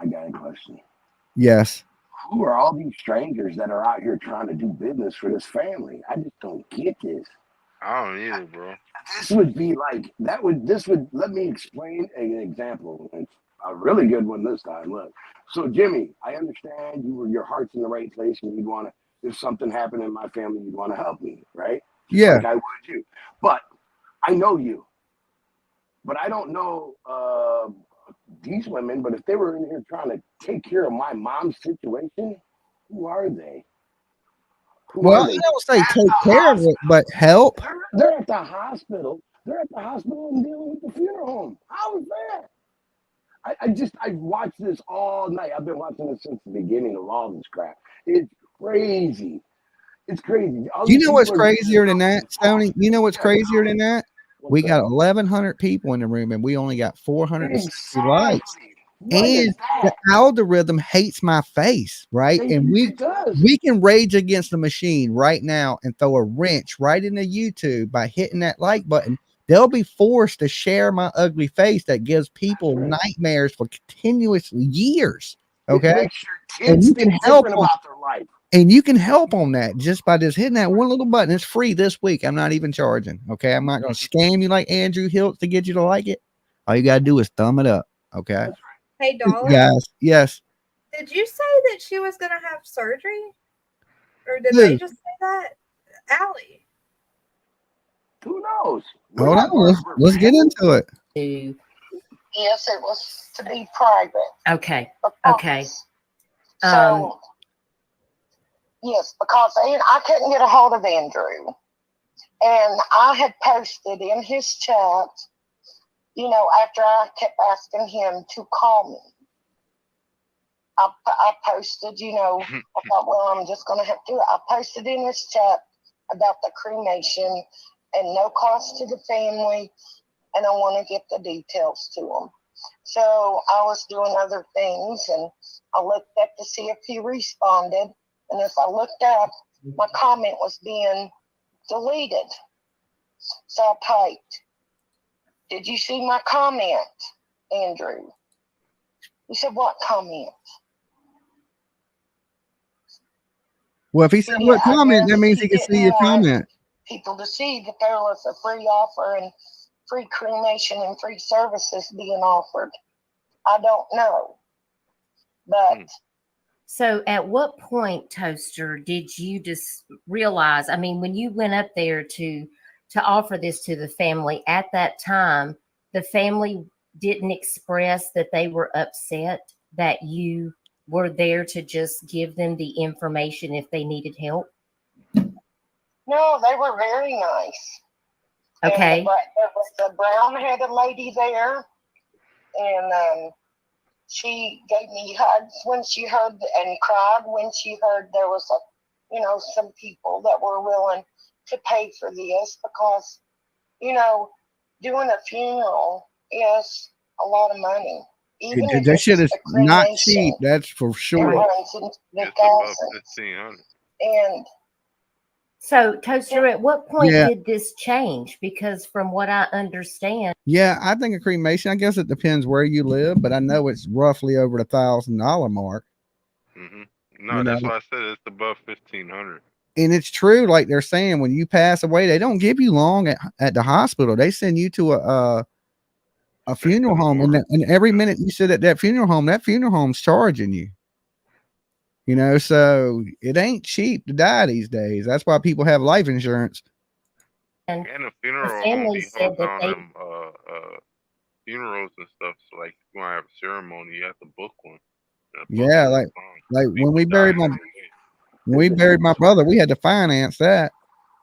Yes. Who are all these strangers that are out here trying to do business for this family? I just don't get this. I don't either, bro. This would be like let me explain an example. It's a really good one this time. Look. So Jimmy, I understand your heart's in the right place and you'd want to, if something happened in my family, you'd want to help me, right? Yeah. Like I would you. But I know you. But I don't know these women, but if they were in here trying to take care of my mom's situation, who are they? Well, I don't say take care of it, but help. They're at the hospital. They're at the hospital and dealing with the funeral home. How is that? I've watched this all night. I've been watching this since the beginning of all this crap. It's crazy. It's crazy. You know what's crazier than that, Stoney? You know what's crazier than that? We got 1,100 people in the room and we only got 460 likes. And the algorithm hates my face, right? And we can rage against the machine right now and throw a wrench right into YouTube by hitting that like button. they'll be forced to share my ugly face that gives people nightmares for continuous years. Okay. It makes your kids think different about their life. And you can help on that just by just hitting that one little button. It's free this week. I'm not even charging. Okay. I'm not going to scam you like Andrew Hiltz to get you to like it. All you got to do is thumb it up. Okay. Hey, Dolly. Guys. Yes. Did you say that she was going to have surgery? Or did they just say that? Allie. Who knows? Hold on. Let's get into it. Yes, it was to be private. Okay. Okay. So, yes, because I couldn't get a hold of Andrew. And I had posted in his chat, you know, after I kept asking him to call me. I posted, you know, I thought, well, I'm just going to have to. I posted in his chat about the cremation and no cost to the family, and I want to get the details to him. So I was doing other things, and I looked up to see if he responded, and as I looked up, my comment was being deleted. So I typed, "Did you see my comment, Andrew?" He said, "What comment?" Well, if he said what comment, that means he can see your comment. People to see that there was a free offer and free cremation and free services being offered. I don't know. But so at what point, Toaster, did you just realize, I mean, when you went up there to offer this to the family at that time, the family didn't express that they were upset that you were there to just give them the information if they needed help? No, they were very nice. Okay. And there was a brown-headed lady there, and she gave me hugs when she heard and cried when she heard there was some people that were willing to pay for this, because, doing a funeral is a lot of money. Even if that shit is not cremation, cheap. That's for sure. It runs into the It's above thousands. 1,500. And so, Toaster, at what point did this change? Because from what I understand, I think a cremation, I guess it depends where you live, but I know it's roughly over the $1,000 mark. Mm-hmm. No, that's why I said it's above 1,500. And it's true, like they're saying, when you pass away, they don't give you long at the hospital. They send you to a funeral home, and every minute you sit at that funeral home's charging you. So it ain't cheap to die these days. That's why people have life insurance. And a funeral home holds on them funerals and stuff. So like, if you want to have a ceremony, you have to book one. Yeah, like when we buried my brother, we had to finance that.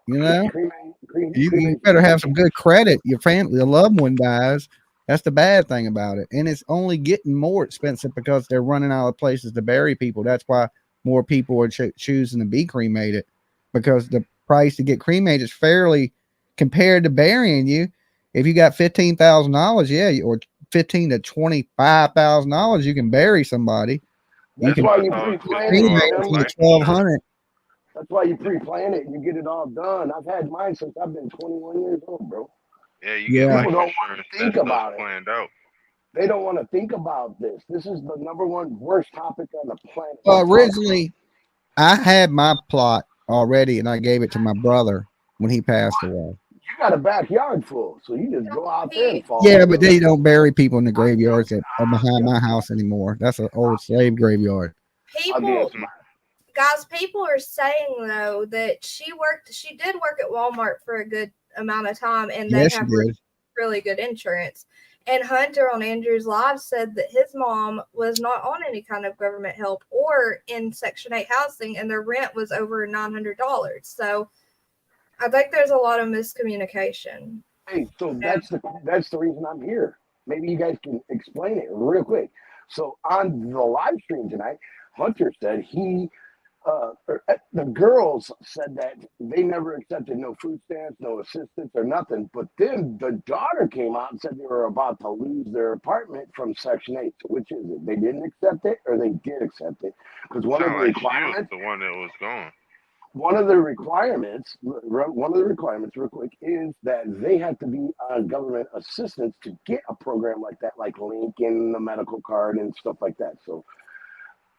You better have some good credit. Your family, your loved one dies. That's the bad thing about it. And it's only getting more expensive because they're running out of places to bury people. That's why more people are choosing to be cremated, because the price to get cremated is fairly compared to burying you. If you got $15,000, or $15,000 to $25,000, you can bury somebody. That's why you pre-plan it. $1,200. That's why you pre-plan it and you get it all done. I've had mine since I've been 21 years old, bro. Yeah, you get life People don't insurance. want to think about it. Planned out. They don't want to think about this. This is the number one worst topic on the planet. Well, originally, I had my plot already, and I gave it to my brother when he passed away. You got a backyard full, so you just go out there and fall. Yeah, but they don't bury people in the graveyards that are behind my house anymore. That's an old slave graveyard. People are saying though that she did work at Walmart for a good amount of time, and they have really good insurance. And Hunter on Andrew's Live said that his mom was not on any kind of government help or in Section 8 housing, and their rent was over $900. So I think there's a lot of miscommunication. Hey, so that's the reason I'm here. Maybe you guys can explain it real quick. So on the live stream tonight, Hunter said the girls said that they never accepted no food stamps, no assistance or nothing. But then the daughter came out and said they were about to lose their apartment from Section 8. So which is it? They didn't accept it or they did accept it? Because one of the requirements, the one that was gone. one of the requirements, real quick, is that they have to be on government assistance to get a program like that, like Lincoln, the medical card, and stuff like that. So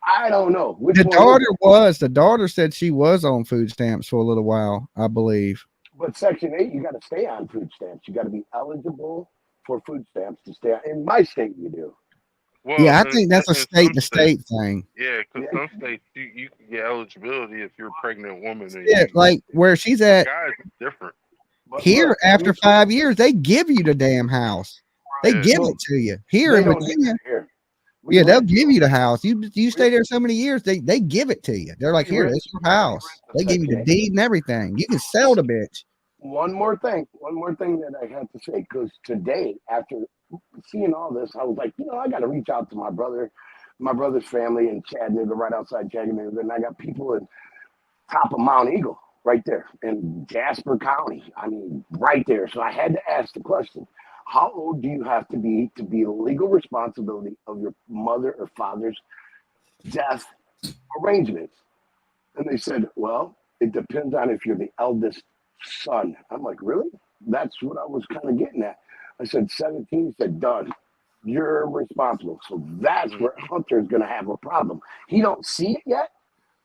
I don't know which The one. The daughter said she was on food stamps for a little while, I believe. But Section 8, you got to stay on food stamps. You got to be eligible for food stamps to stay on. In my state, you do. Well, Yeah, I think that's a in state some to states, state thing. yeah, because some states you can get eligibility if you're a pregnant woman. And Yeah, you, like where she's at guys, it's different. But here, look, after 5 years, they give you the damn house. They Yeah. give Well, it to you. Here they in don't do Virginia, that here. We yeah, they'll rent. give you the house. You stay there so many years, they give it to you. They're like, We here, rent- it's your house. we They rent give you the the deed and everything. You can sell the bitch. One more thing that I have to say, because today, after seeing all this, I was like, I got to reach out to my brother's family in Chattanooga, right outside Chattanooga, and I got people in top of Mount Eagle, right there in Jasper County. I mean, right there. So I had to ask the question: how old do you have to be legal responsibility of your mother or father's death arrangements? And they said, well, it depends on if you're the eldest son. I'm like, really? That's what I was kind of getting at. I said, 17. He said, done. You're responsible. So that's where Hunter's going to have a problem. He don't see it yet,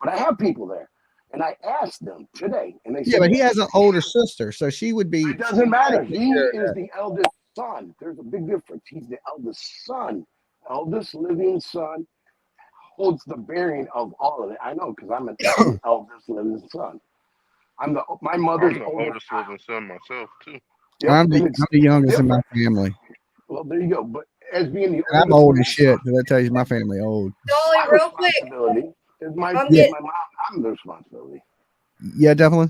but I have people there. And I asked them today, and they said, Yeah, but he has an older sister, so she would be. it doesn't matter. He is the eldest son. There's a big difference. He's the eldest son, eldest living son, holds the bearing of all of it. I know because I'm an eldest living son. My mother's I'm the oldest living son myself too. Yep, I'm the youngest in my family. Well, there you go. But as being the I'm old as shit. That tells you my family old. Dolly, my real quick. responsibility is my I'm mom. getting- I'm the responsibility. Yeah, definitely.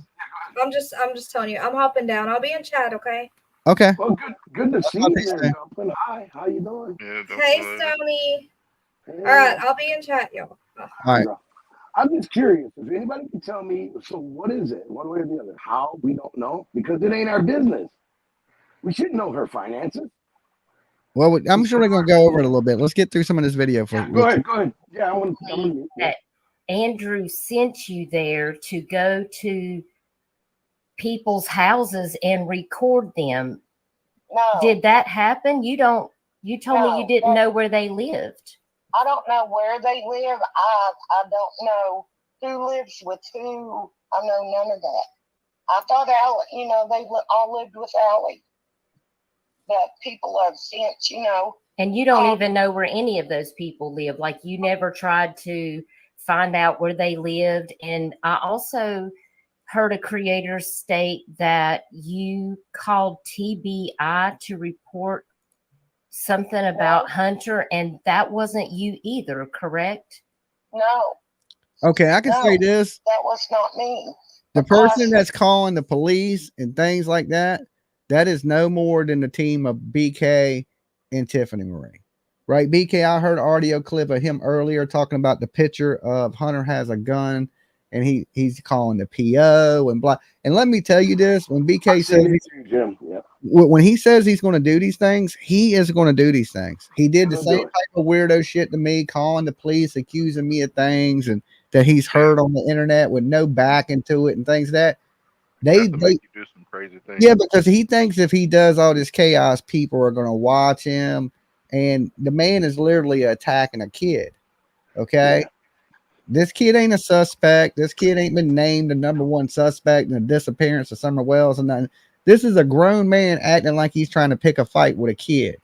I'm just telling you. I'm hopping down. I'll be in chat, okay? Okay. Well, good to see you Thanks, there, man. Dumpling. Hi, how you doing? Yeah, Hey, definitely. Stony. Hey. All right, I'll be in chat, y'all. All right. I'm just curious if anybody can tell me. So, what is it? One way or the other? How? We don't know because it ain't our business. We should know her finances. Well, I'm sure we're gonna go over it a little bit. Let's get through some of this video for. Go ahead. Yeah, I'm gonna That Andrew sent you there to go to people's houses and record them. No, Did that happen? You told me No, you didn't know where they lived. I don't know where they live. I don't know who lives with who. I know none of that. I thought Allie, they all lived with Allie. But people have since, And you don't even know where any of those people live. Like you never tried to find out where they lived. And I also heard a creator state that you called TBI to report something about Hunter, and that wasn't you either, correct? no, Okay, I can say this: that was not me. the person that's calling the police and things like that, that is no more than the team of BK and Tiffany Marie, right? BK, I heard an audio clip of him earlier talking about the picture of Hunter has a gun, and he's calling the PO and blah. And let me tell you this: when BK says when he says he's going to do these things, he is going to do these things. He did the same type of weirdo shit to me, calling the police, accusing me of things and that he's heard on the internet with no back into it and things that they make you do some crazy things. Yeah, because he thinks if he does all this chaos, people are going to watch him, and the man is literally attacking a kid. Okay. Yeah. This kid ain't a suspect. This kid ain't been named the #1 suspect in the disappearance of Summer Wells and nothing. This is a grown man acting like he's trying to pick a fight with a kid.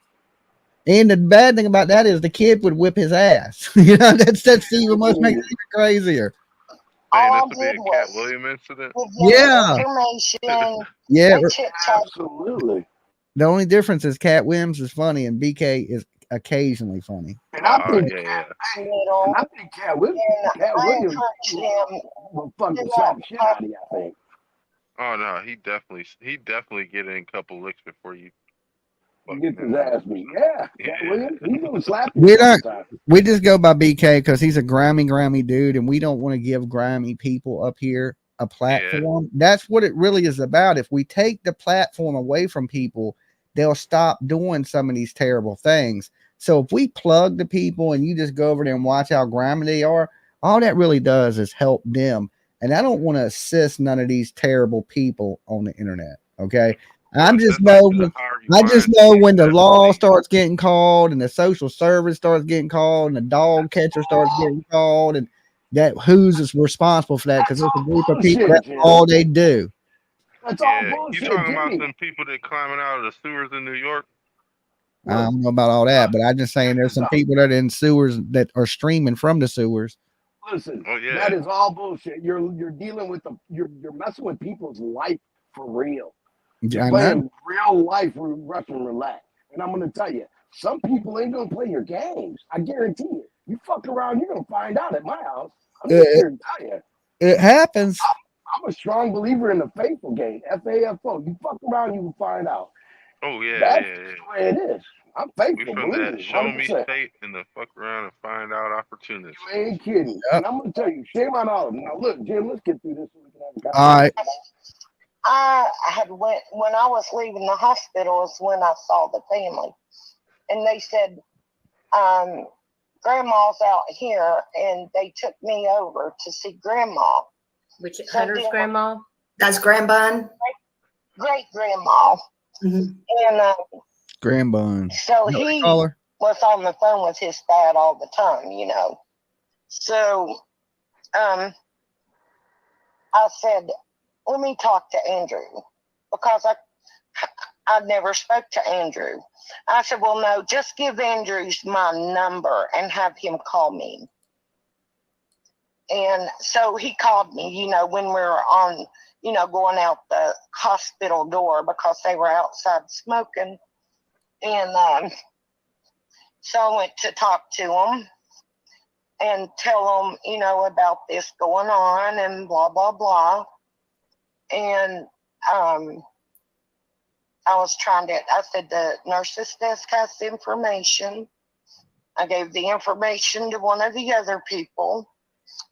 And the bad thing about that is the kid would whip his ass. That's even much makes it even crazier. All this would be a Cat Williams incident. Yeah. Yeah. Absolutely. The only difference is Cat Williams is funny and BK is occasionally funny. And I think Cat Williams will fucking slap the shit out of you, I think. Oh no, he definitely get in a couple licks before you get his ass beat. Yeah. Cat Williams, he's gonna slap you. We just go by BK because he's a grimy dude, and we don't want to give grimy people up here a platform. Yeah. That's what it really is about. If we take the platform away from people, they'll stop doing some of these terrible things. So if we plug the people and you just go over there and watch how grimy they are, all that really does is help them and I don't want to assist none of these terrible people on the internet. Okay. Well, I'm it's just just like know the when, Harvey I just Weinstein know when the that's law leaked. starts getting called and the social service starts getting called and the dog catcher starts getting called and that who's is responsible for that because That's there's a all group of people bullshit, that's Jim. all they do. That's all Yeah, you bullshit, talking about Jimmy. some people that climbing out of the sewers in New York? I Look, don't know about all that, but I'm just saying there's some people that are in sewers that are streaming from the sewers. listen, Oh yeah. that is all bullshit. You're dealing with you're messing with people's life for real. You're I know. playing real life Russian roulette. And I'm gonna tell you, some people ain't gonna play your games. I guarantee you. You fuck around, you're gonna find out at my house. I'm just here to tell you. It happens. I'm a strong believer in the faithful game. FAFO. You fuck around, you will find out. Oh yeah, That's yeah, yeah. just the way it is. I'm We faithful, from believe that me, show me 100%. state and the fuck around and find out opportunity. You ain't kidding. Yep. And I'm gonna tell you, shame on all of them. Now look, Jim, let's get through this so we can have a All right. I had went when I was leaving the hospital is when I saw the family, and they said, "Grandma's out here," and they took me over to see Grandma. Which So Hunter's then- grandma? That's grandbun. Great Grandma, Mhm. and Grand Bun. so What they he call her? was on the phone with his dad all the time, So, I said, let me talk to Andrew because I never spoke to Andrew. I said, well, no, just give Andrews my number and have him call me. And so he called me, when we were on, going out the hospital door because they were outside smoking. And so I went to talk to him and tell him, about this going on and blah, blah, blah. And I said, the nurse's desk has the information. I gave the information to one of the other people.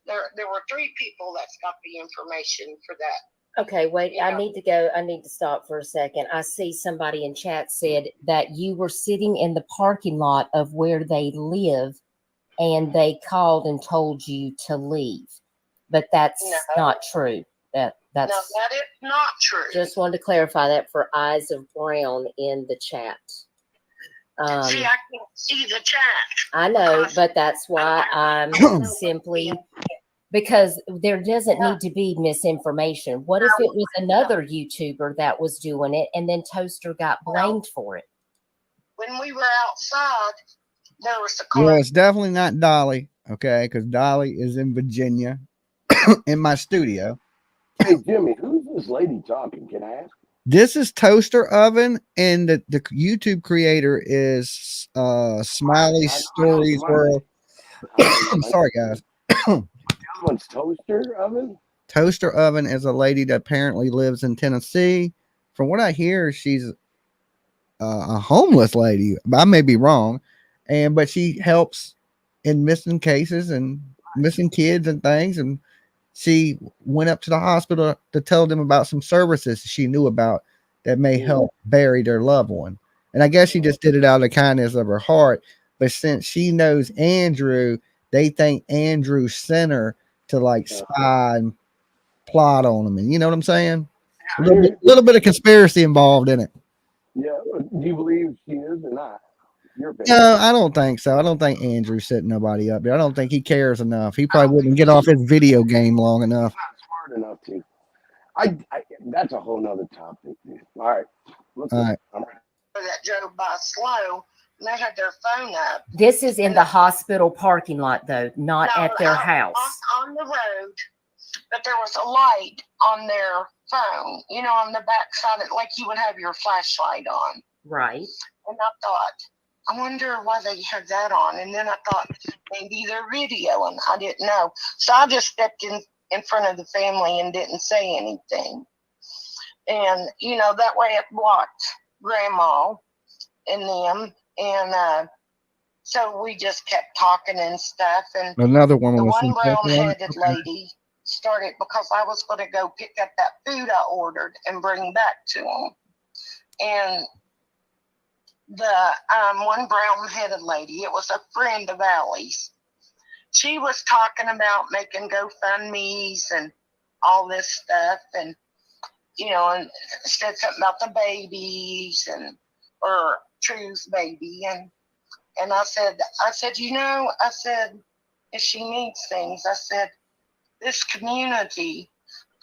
There were 3 people that's got the information for that. Okay, wait, Yeah. I need to go. I need to stop for a second. I see somebody in chat said that you were sitting in the parking lot of where they live and they called and told you to leave. But that's No. not true. That's No, that is not true. just wanted to clarify that for Eyes of Brown in the chat. See, I can't see the chat. I know, but that's why I'm simply because there doesn't need to be misinformation. What if it was another YouTuber that was doing it and then Toaster got blamed for it? When we were outside, there was a car. Well, it's definitely not Dolly, okay, because Dolly is in Virginia in my studio. Hey, Jimmy, who's this lady talking? Can I ask? This is Toaster Oven, and the YouTube creator is Smiley Stories World. I'm sorry, guys. The other one's Toaster Oven? Toaster Oven is a lady that apparently lives in Tennessee. From what I hear, she's a homeless lady. I may be wrong, but she helps in missing cases and missing kids and things. And she went up to the hospital to tell them about some services she knew about that may help bury their loved one. And I guess she just did it out of the kindness of her heart. But since she knows Andrew, they think Andrew sent her to like spy and plot on him. And you know what I'm saying? A little bit of conspiracy involved in it. Yeah. Do you believe she is or not? Your opinion. No, I don't think so. I don't think Andrew's setting nobody up there. I don't think he cares enough. He probably wouldn't get off his video game long enough. Not smart enough to. I that's a whole nother topic. Dude. All right. All right. That drove by slow, and they had their phone up. This is in the hospital parking lot, though, not No, at their house. On the road, but there was a light on their phone, on the back side, like you would have your flashlight on. Right. And I thought, I wonder why they had that on. And then I thought, maybe they're videoing. I didn't know. So I just stepped in front of the family and didn't say anything. And, that way it blocked Grandma and them. And so we just kept talking and stuff. And Another woman the was one brown-headed lady started, because I was going to go pick up that food I ordered and bring back to them. And the one brown-headed lady, it was a friend of Allie's. She was talking about making GoFundMe's and all this stuff, and and said something about the babies or True's baby, and I said, I said, if she needs things, I said, this community,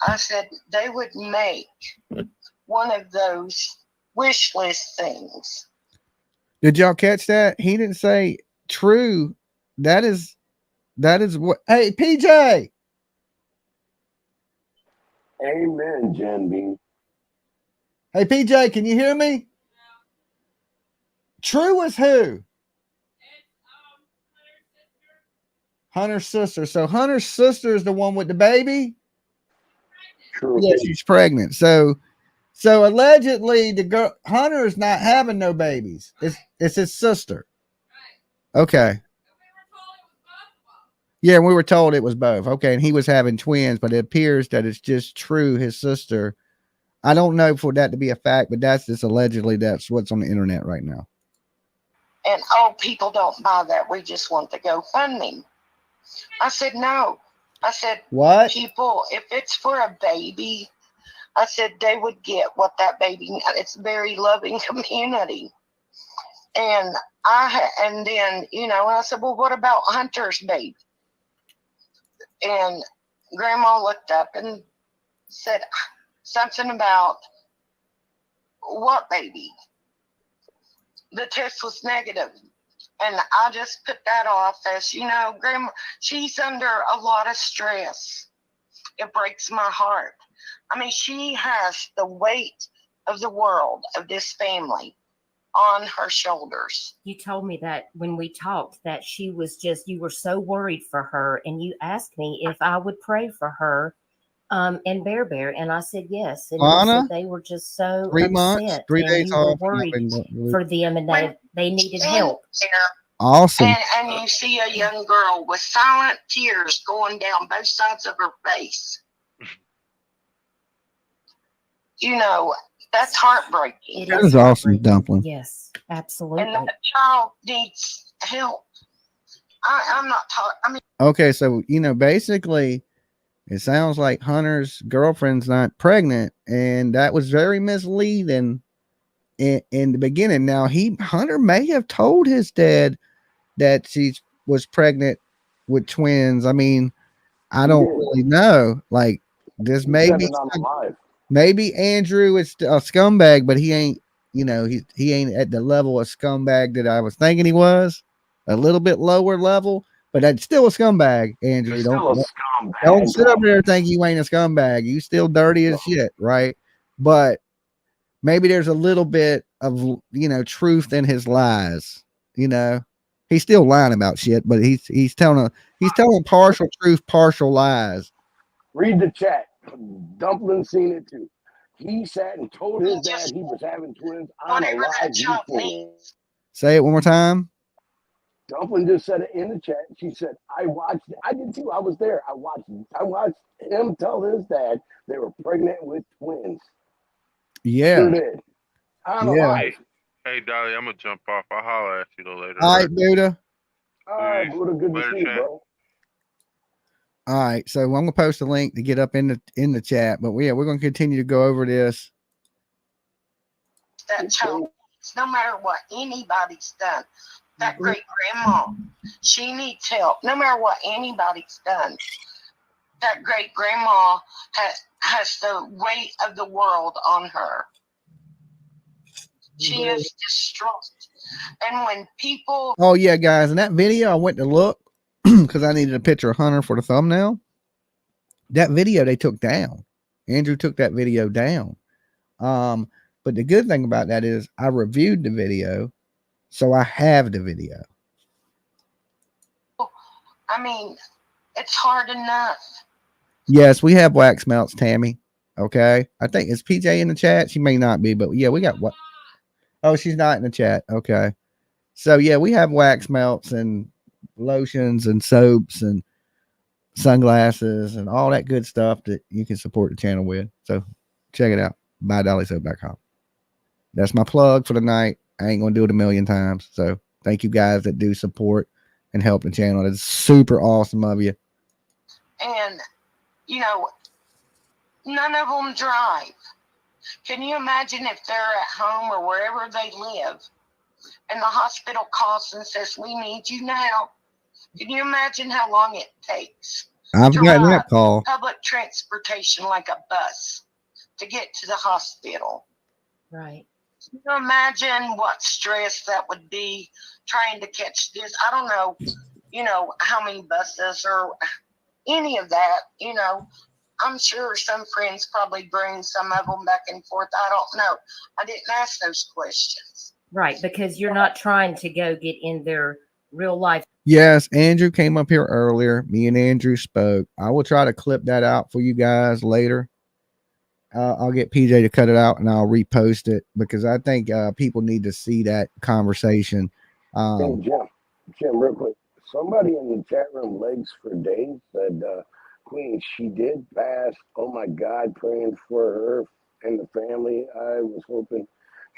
I said, they would make one of those wish list things. Did y'all catch that? He didn't say True. That is what. Hey, PJ. Amen, Jen B. Hey, PJ, can you hear me? True is who? Hunter's sister. So Hunter's sister is the one with the baby? True. Yeah, she's pregnant. So allegedly the girl Hunter is not having no babies. It's his sister. Okay. Yeah, we were told it was both. Okay, and he was having twins, but it appears that it's just True, his sister. I don't know for that to be a fact, but that's just allegedly that's what's on the internet right now. And people don't buy that. We just want the GoFundMe. I said, no. I said, what? People, if it's for a baby, I said they would get what that baby. It's a very loving community. And then I said, well, what about Hunter's baby? And Grandma looked up and said something about what baby? The test was negative. And I just put that off as, Grandma, she's under a lot of stress. It breaks my heart. I mean, she has the weight of the world, of this family, on her shoulders. You told me that when we talked that she was you were so worried for her, and you asked me if I would pray for her and Bear, and I said yes. And Anna, said they were just so 3 upset, months, 3 and days you were off. worried for them, and they needed help. Awesome. And you see a young girl with silent tears going down both sides of her face. That's heartbreaking. That is awesome, Dumpling. Yes, absolutely. And that child needs help. I'm not talking. Okay, so basically, it sounds like Hunter's girlfriend's not pregnant, and that was very misleading in the beginning. Now, Hunter may have told his dad that she was pregnant with twins. I mean, I don't really know. Like, this maybe Andrew is a scumbag, but he ain't. He ain't at the level of scumbag that I was thinking he was. A little bit lower level, but that's still a scumbag. Andrew, don't sit up there and think you ain't a scumbag. You still dirty as shit, right? But maybe there's a little bit of truth in his lies. He's still lying about shit, but he's telling partial truth, partial lies. Read the chat. Dumpling seen it too. He sat and told his dad he was having twins on a live YouTube. Say it one more time. Dumpling just said it in the chat. She said, I watched it. I did too. I was there. I watched him tell his dad they were pregnant with twins. Yeah. Sure did. Hey, Dolly, I'm going to jump off. I'll holler at you later. All right, Buddha. All right, Buddha. Good to see you, bro. All right, so I'm gonna post a link to get up in the chat, but we're gonna continue to go over this. That child, no matter what anybody's done, that great grandma, she needs help. No matter what anybody's done, that great grandma has the weight of the world on her. She is distraught, and when people, oh yeah, guys, in that video I went to look. Because I needed a picture of Hunter for the thumbnail. That video they took down. Andrew took that video down. But the good thing about that is I reviewed the video, so I have the video. I mean, it's hard enough. Yes, we have wax melts, Tammy. Okay. I think is PJ in the chat? She may not be, but yeah, we got what? Oh, she's not in the chat. Okay. So yeah, we have wax melts and lotions and soaps and sunglasses and all that good stuff that you can support the channel with. So check it out. BuyDollySoap.com. That's my plug for the night. I ain't gonna do it a million times. So thank you guys that do support. and help the channel. It's super awesome of you. And, you know, None of them drive. Can you imagine if they're at home or wherever they live and the hospital calls and says, we need you now? Can you imagine how long it takes I've to gotten ride that call. public transportation like a bus to get to the hospital? Right. Can you imagine what stress that would be trying to catch this? I don't know, how many buses or any of that, I'm sure some friends probably bring some of them back and forth. I don't know. I didn't ask those questions. Right, because you're not trying to go get in their real life. Yes, Andrew came up here earlier. Me and Andrew spoke. I will try to clip that out for you guys later. I'll get PJ to cut it out and I'll repost it because I think people need to see that conversation. Hey, Jim, real quick. Somebody in the chat room, Legs for Days, said, Queen, she did pass. Oh my God, praying for her and the family. I was hoping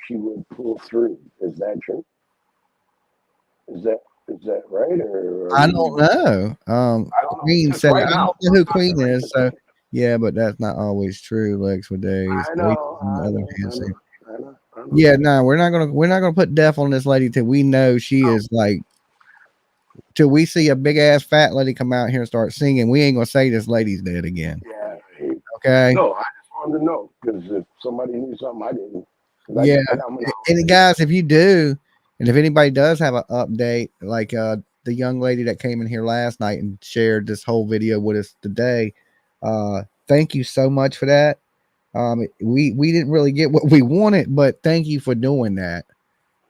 she would pull through. Is that true? Is that right? Or I don't know. I don't know. Queen Just said, right I now. don't know who Queen is. So, yeah, but that's not always true. Legs for days. I know. Yeah, no, we're not gonna put death on this lady till we know she is like. Till we see a big ass fat lady come out here and start singing, we ain't gonna say this lady's dead again. Yeah. Okay. No, I just wanted to know because if somebody knew something, I didn't. Yeah. And guys, if you do, and if anybody does have an update, like the young lady that came in here last night and shared this whole video with us today, thank you so much for that. We didn't really get what we wanted, but thank you for doing that.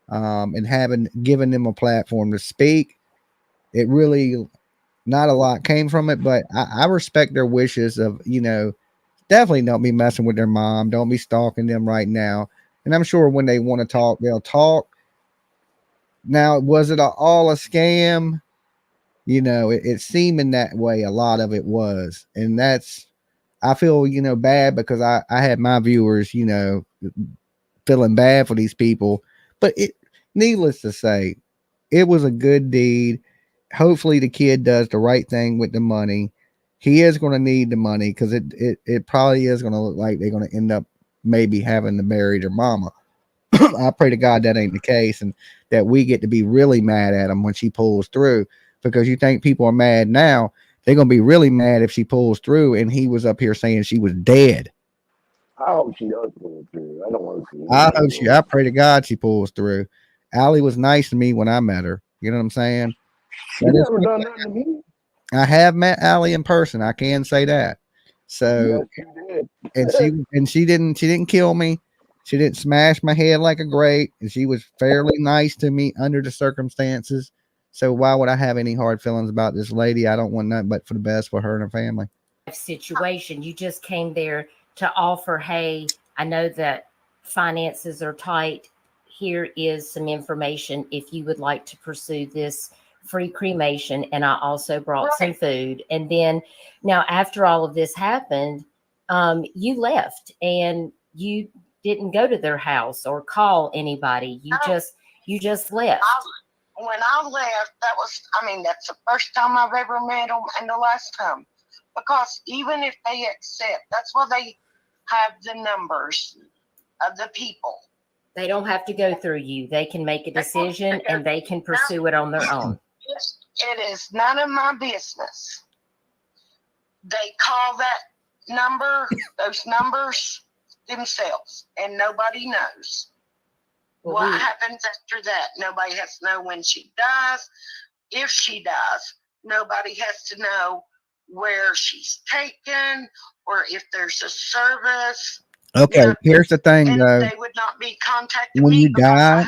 And given them a platform to speak. It really not a lot came from it, but I respect their wishes of, definitely don't be messing with their mom. Don't be stalking them right now. And I'm sure when they want to talk, they'll talk. Now, was it all a scam? It seemed in that way. A lot of it was. And I feel, bad because I had my viewers, feeling bad for these people. But needless to say, it was a good deed. Hopefully the kid does the right thing with the money. He is going to need the money because it probably is going to look like they're going to end up maybe having to marry their mama. I pray to God that ain't the case and that we get to be really mad at him when she pulls through, because you think people are mad now. They're going to be really mad if she pulls through and he was up here saying she was dead. I hope she does pull through. I don't want to see. I pray to God she pulls through. Allie was nice to me when I met her. You know what I'm saying? She never done nothing to me. I have met Allie in person. I can say that. So, yes, you did. and she didn't kill me. She didn't smash my head like a grate, and she was fairly nice to me under the circumstances. So why would I have any hard feelings about this lady? I don't want nothing but for the best for her and her family. Situation. You just came there to offer, hey, I know that finances are tight. Here is some information if you would like to pursue this free cremation. And I also brought some food. And then now after all of this happened, you left and you didn't go to their house or call anybody. You just left. When I left, that's the first time I've ever met them and the last time. Because even if they accept, that's why they have the numbers of the people. They don't have to go through you. They can make a decision and they can pursue it on their own. It is none of my business. They call that number, those numbers themselves, and nobody knows. What happens after that? Nobody has to know when she dies. If she dies, nobody has to know where she's taken or if there's a service. Okay, here's the thing, though. They would not be contacting when me you die,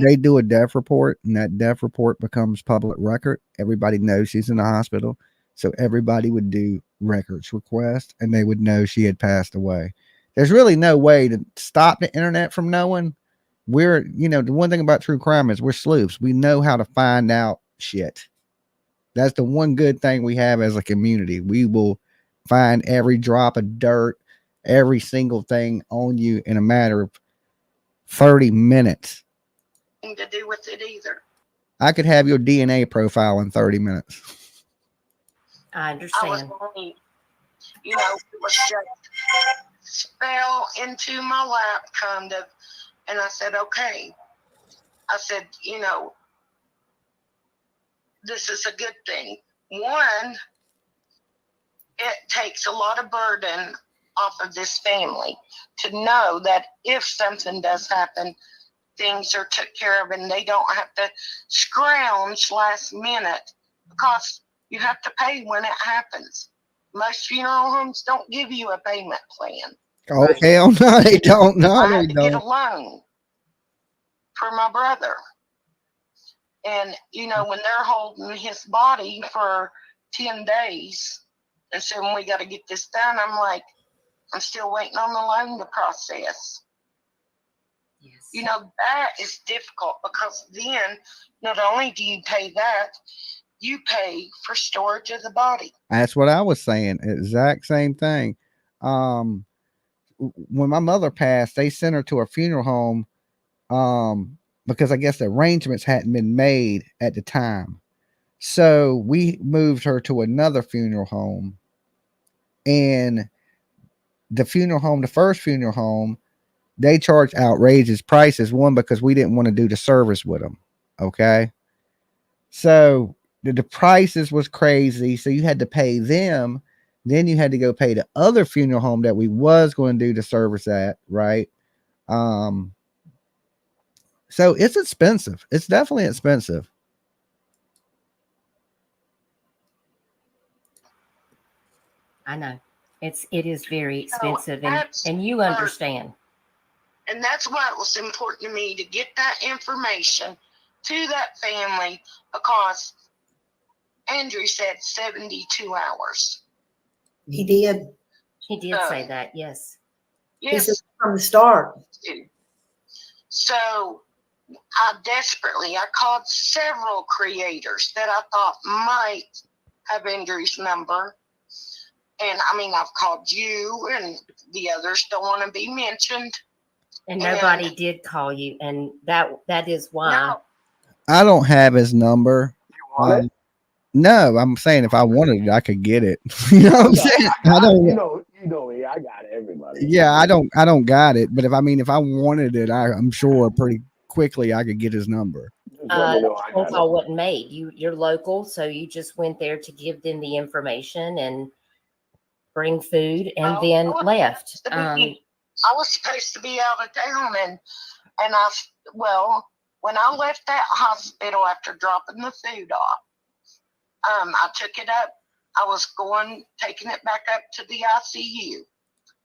they do a death report, and that death report becomes public record. Everybody knows she's in the hospital, so everybody would do records request, and they would know she had passed away. There's really no way to stop the internet from knowing. We're, the one thing about true crime is we're sleuths. We know how to find out shit. That's the one good thing we have as a community. We will find every drop of dirt, every single thing on you in a matter of 30 minutes. To do with it either. I could have your DNA profile in 30 minutes. I understand. it was just fell into my lap kind of. And I said, okay. I said, this is a good thing. One, it takes a lot of burden off of this family to know that if something does happen, things are took care of and they don't have to scrounge last minute because you have to pay when it happens. Most funeral homes don't give you a payment plan. Oh, hell no, they don't. No, I they had to get a don't. loan for my brother. And, when they're holding his body for 10 days and saying, we got to get this done, I'm like, I'm still waiting on the loan to process. Yes. That is difficult because then not only do you pay that, you pay for storage of the body. That's what I was saying. Exact same thing. When my mother passed, they sent her to a funeral home because I guess the arrangements hadn't been made at the time. So we moved her to another funeral home. And the first funeral home, they charged outrageous prices. One, because we didn't want to do the service with them. Okay. So the prices was crazy. So you had to pay them. Then you had to go pay the other funeral home that we was going to do the service at. Right. So it's expensive. It's definitely expensive. I know. It is very expensive, that's and you understand. And that's why it was important to me to get that information to that family because Andrew said 72 hours. He did. He did say that, yes. He said Yes. from the start. So I called several creators that I thought might have Andrew's number. And I've called you and the others don't want to be mentioned. And nobody did call you. And that is why. No, I don't have his number. You want it? No, I'm saying if I wanted it, I could get it. You know what I'm saying? I don't. Me, I got everybody. Yeah, I don't got it. But if I wanted it, I'm sure pretty quickly I could get his number. Just let me know. I phone got call it. wasn't made. You're local, so you just went there to give them the information and bring food, and then left. I was supposed to be out of town, and when I left that hospital after dropping the food off, I took it up. I was taking it back up to the ICU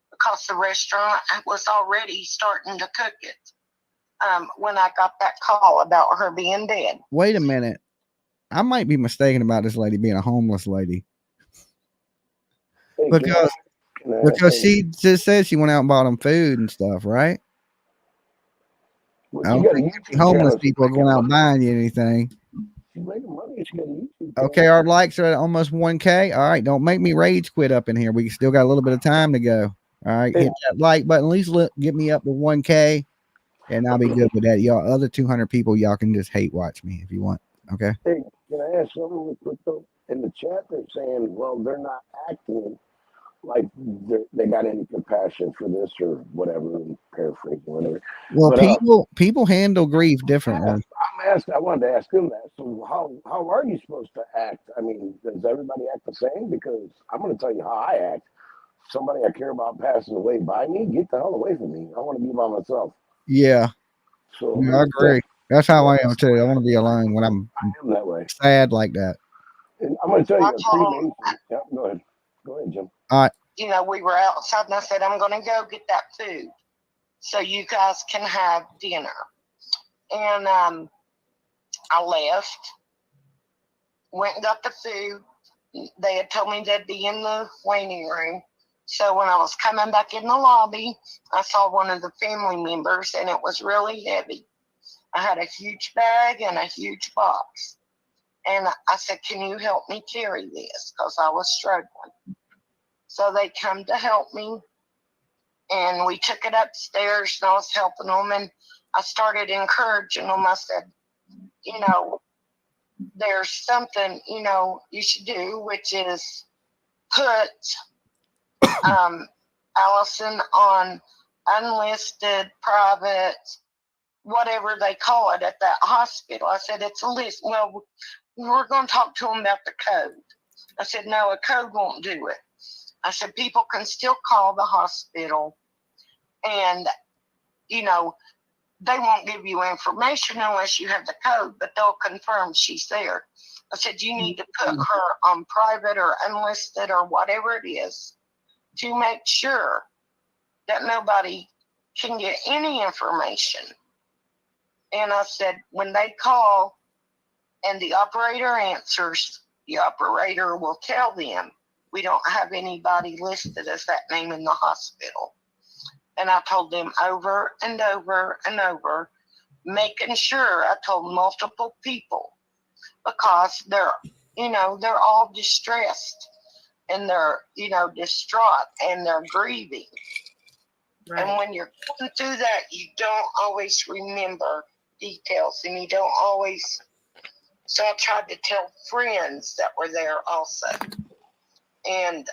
because the restaurant was already starting to cook it. When I got that call about her being dead. Wait a minute. I might be mistaken about this lady being a homeless lady. Hey, Because she just said she went out and bought him food and stuff, right? I don't think homeless people are going out buying you anything. She's making money. She got a YouTube Okay, our likes are at almost 1K. All right, don't make me rage quit up in here. We still got a little bit of time to go. All right, hit that like button. At least get me up to 1K, and I'll be good with that. Y'all, other 200 people, y'all can just hate watch me if you want. Okay. Hey, can I ask something real quick though? In the chat, they're saying, well, they're not acting like they got any compassion for this or whatever, paraphrasing whatever. Well, But, people handle grief differently. I wanted to ask him that. So how are you supposed to act? Does everybody act the same? Because I'm going to tell you how I act. Somebody I care about passing away by me, get the hell away from me. I want to be by myself. Yeah. So I agree. That's how I am too. I want to be alone when I'm that way. sad like that. And I'm going to tell you, cremation. Yeah, go ahead. Go ahead, Jim. All right. We were outside and I said, I'm going to go get that food so you guys can have dinner. And I left, went and got the food. They had told me they'd be in the waiting room. So when I was coming back in the lobby, I saw one of the family members and it was really heavy. I had a huge bag and a huge box. And I said, can you help me carry this? Because I was struggling. So they come to help me. And we took it upstairs and I was helping them. And I started encouraging them. I said, there's something, you should do, which is put Allison, on unlisted, private, whatever they call it at that hospital. I said, it's a list. Well, we're going to talk to them about the code. I said, no, a code won't do it. I said, people can still call the hospital and, you know, they won't give you information unless you have the code, but they'll confirm she's there. I said, you need to put her on private or unlisted or whatever it is to make sure that nobody can get any information. And I said, when they call and the operator answers, the operator will tell them, we don't have anybody listed as that name in the hospital. And I told them over and over and over, making sure I told multiple people, because they're, you know, they're all distressed and they're, you know, distraught and they're grieving. Right. And when you're going through that, you don't always remember details and you don't always. So I tried to tell friends that were there also. And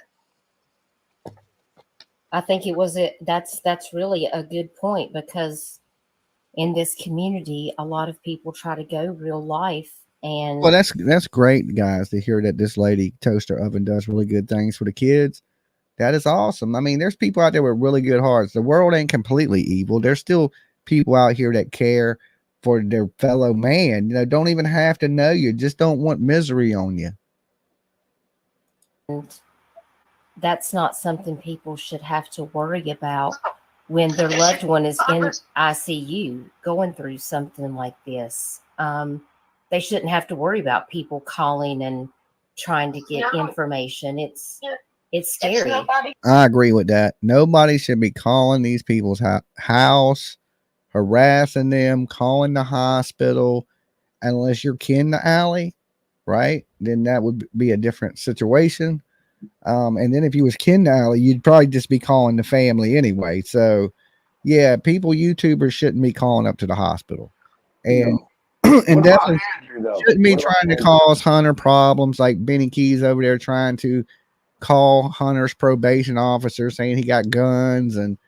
I think it was that's really a good point, because in this community, a lot of people try to go real life. And well, that's great, guys, to hear that this lady toaster oven does really good things for the kids. That is awesome. I mean, there's people out there with really good hearts. The world ain't completely evil. There's still people out here that care for their fellow man. You know, don't even have to know you. Just don't want misery on you. And that's not something people should have to worry about when their loved one is in ICU going through something like this. They shouldn't have to worry about people calling and trying to get information. It's scary. I agree with that. Nobody should be calling these people's house, harassing them, calling the hospital, unless you're kin to Allie, right? Then that would be a different situation. And then if you was kin to Allie, you'd probably just be calling the family anyway. So, yeah, YouTubers shouldn't be calling up to the hospital. And and definitely shouldn't be trying to cause Hunter problems, like Benny Keys over there trying to call Hunter's probation officer saying he got guns and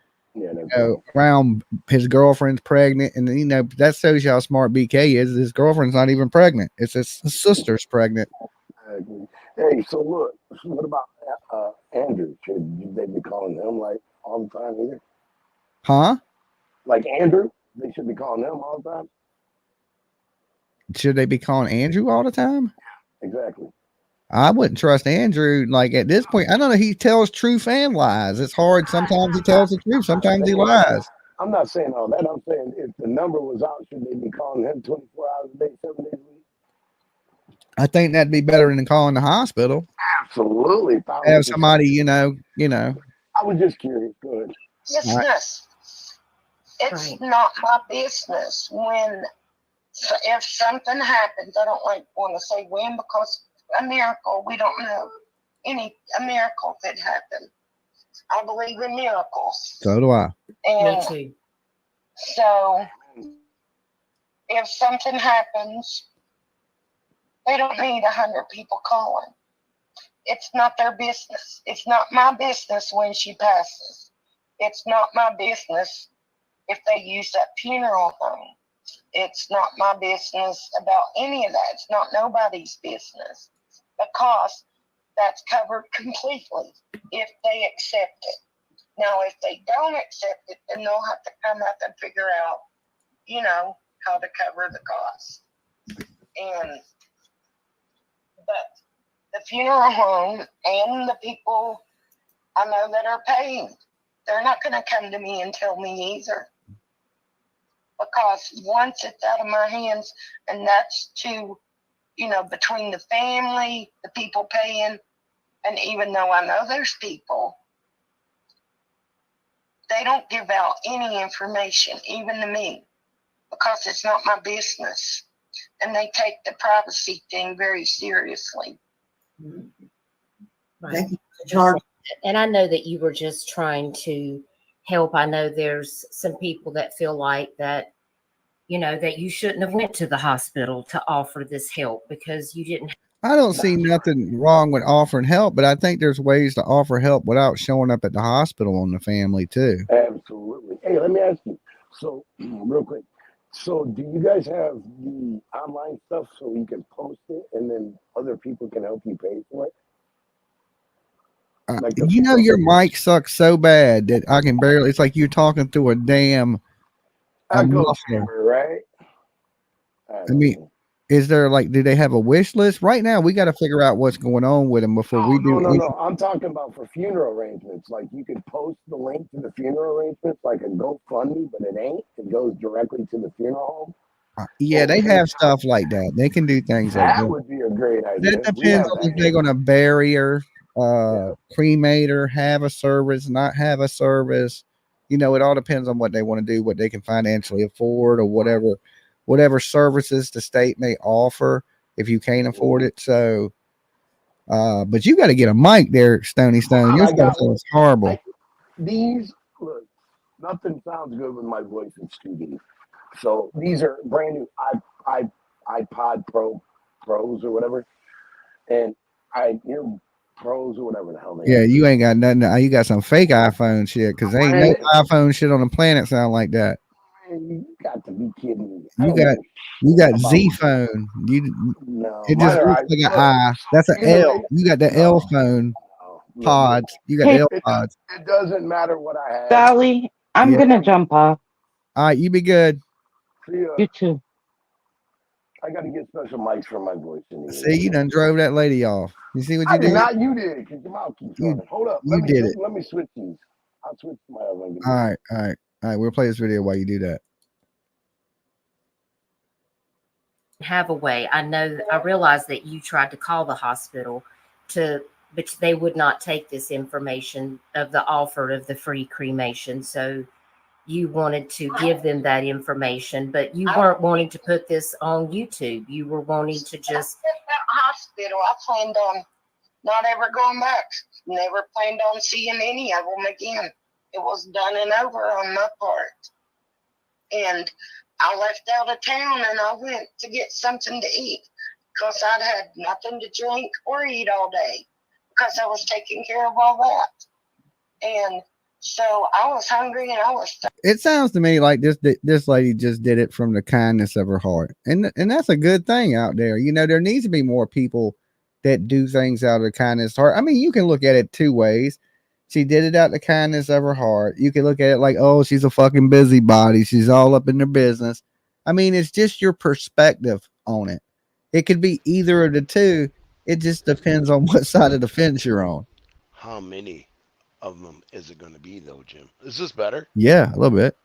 around his girlfriend's pregnant. And, you know, that shows you how smart BK is. His girlfriend's not even pregnant. It's his sister's pregnant. Hey, so look, what about Andrew? Should they be calling him like all the time either? Huh? Like Andrew? They should be calling him all the time? Should they be calling Andrew all the time? Exactly. I wouldn't trust Andrew. Like at this point, I don't know. He tells truth and lies. It's hard. Sometimes he tells the truth. Sometimes he lies. I'm not saying all that. I'm saying if the number was out, should they be calling him 24 hours a day, 7 days a week? I think that'd be better than calling the hospital. Absolutely. Have somebody, you know. I was just curious. Good. Business. It's not my business when. So if something happens, I don't want to say when, because a miracle, we don't know. A miracle could happen. I believe in miracles. So do I. And me too. So if something happens, they don't need 100 people calling. It's not their business. It's not my business when she passes. It's not my business if they use that funeral home. It's not my business about any of that. It's not nobody's business, because that's covered completely if they accept it. Now, if they don't accept it, then they'll have to come up and figure out, you know, how to cover the cost. But the funeral home and the people I know that are paying, they're not going to come to me and tell me either. Because once it's out of my hands, and that's to, you know, between the family, the people paying, and even though I know there's people, they don't give out any information, even to me, because it's not my business. And they take the privacy thing very seriously. Right. And I know that you were just trying to help. I know there's some people that feel like that, you know, that you shouldn't have went to the hospital to offer this help because you didn't. I don't see nothing wrong with offering help, but I think there's ways to offer help without showing up at the hospital on the family too. Absolutely. Hey, let me ask you. So, real quick. So, do you guys have the online stuff so you can post it and then other people can help you pay for it? Like the You know, your mic sucks so bad that I can barely. It's like you're talking through a damn echo muffler. chamber, right? I mean, is there like, do they have a wish list right now? We got to figure out what's going on with them before we do. No. I'm talking about for funeral arrangements. Like you could post the link to the funeral arrangements, like a GoFundMe, but it ain't. It goes directly to the funeral home. Yeah, they have stuff like that. They can do things like that. That would be a great idea. That depends on if they're going to bury her, cremate her, have a service, not have a service. You know, it all depends on what they want to do, what they can financially afford, or whatever services the state may offer if you can't afford it. So, but you got to get a mic there, Stony Stone. Your stuff sounds horrible. Look, nothing sounds good with my voice in studio. So these are brand new iPod Pros or whatever, and Pros or whatever the hell they are. You ain't got nothing. You got some fake iPhone shit because ain't no iPhone shit on the planet sound like that. Man, you got to be kidding me. You got Z phone. It just looks like an I. That's an L. You got the L phone pods. You got the L pods. It doesn't matter what I have. Dolly, I'm gonna jump off. All right, you be good. See ya. You too. I got to get special mics for my voice. See, you done drove that lady off. You see what you did? Not you did, because your mouth keeps running. Hold up. Let me switch these. I'll switch to my other one. All right. We'll play this video while you do that. Have a way. I realize that you tried to call the hospital but they would not take this information of the offer of the free cremation. So you wanted to give them that information, but you weren't wanting to put this on YouTube. You were wanting to just. At that hospital, I planned on not ever going back. Never planned on seeing any of them again. It was done and over on my part. And I left out of town and I went to get something to eat because I'd had nothing to drink or eat all day because I was taking care of all that. And so I was hungry and I was. It sounds to me like this lady just did it from the kindness of her heart, and that's a good thing out there. You know, there needs to be more people that do things out of the kindness of heart. I mean, you can look at it two ways. She did it out of the kindness of her heart. You can look at it like, oh, she's a fucking busybody. She's all up in her business. I mean, it's just your perspective on it. It could be either of the two. It just depends on what side of the fence you're on. How many of them is it going to be, though, Jim? Is this better? Yeah, a little bit.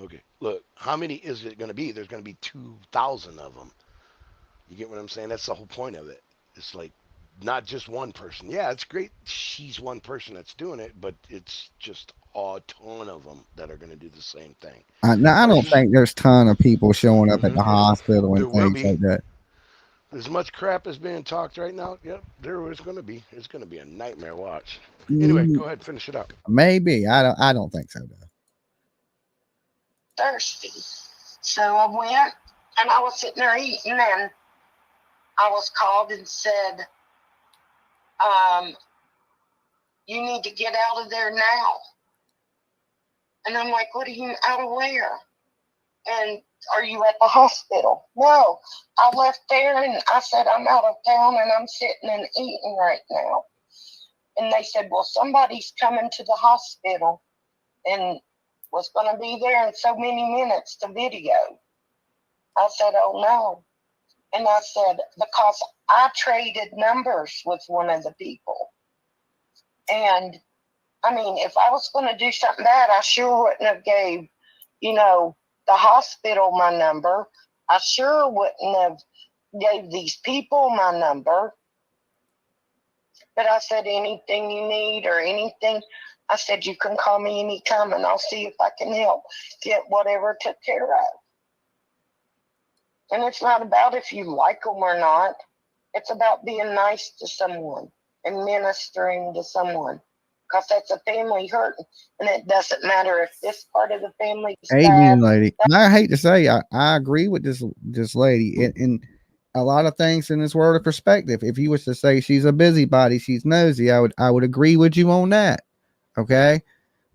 Okay. Look, how many is it going to be? There's going to be 2,000 of them. You get what I'm saying? That's the whole point of it. It's like not just one person. Yeah, it's great. She's one person that's doing it, but it's just a ton of them that are going to do the same thing. Now, I don't think there's a ton of people showing up at the hospital and things like that. As much crap as being talked right now, yep, there is going to be. It's going to be a nightmare watch. Anyway, go ahead, finish it up. Maybe. I don't think so, though. Thirsty. So I went and I was sitting there eating and I was called and said, you need to get out of there now. And I'm like, what are you out of where? And are you at the hospital? No, I left there and I said, I'm out of town and I'm sitting and eating right now. And they said, well, somebody's coming to the hospital and was going to be there in so many minutes to video. I said, oh no. And I said, because I traded numbers with one of the people. And I mean, if I was going to do something bad, I sure wouldn't have gave, the hospital my number. I sure wouldn't have gave these people my number. But I said, anything you need or anything, I said, you can call me anytime and I'll see if I can help get whatever took care of. And it's not about if you like them or not. It's about being nice to someone and ministering to someone. Because that's a family hurting. And it doesn't matter if this part of the family is Amen, bad. lady. And I hate to say, I agree with this lady. And a lot of things in this world of perspective. If you was to say she's a busybody, she's nosy, I would agree with you on that. Okay.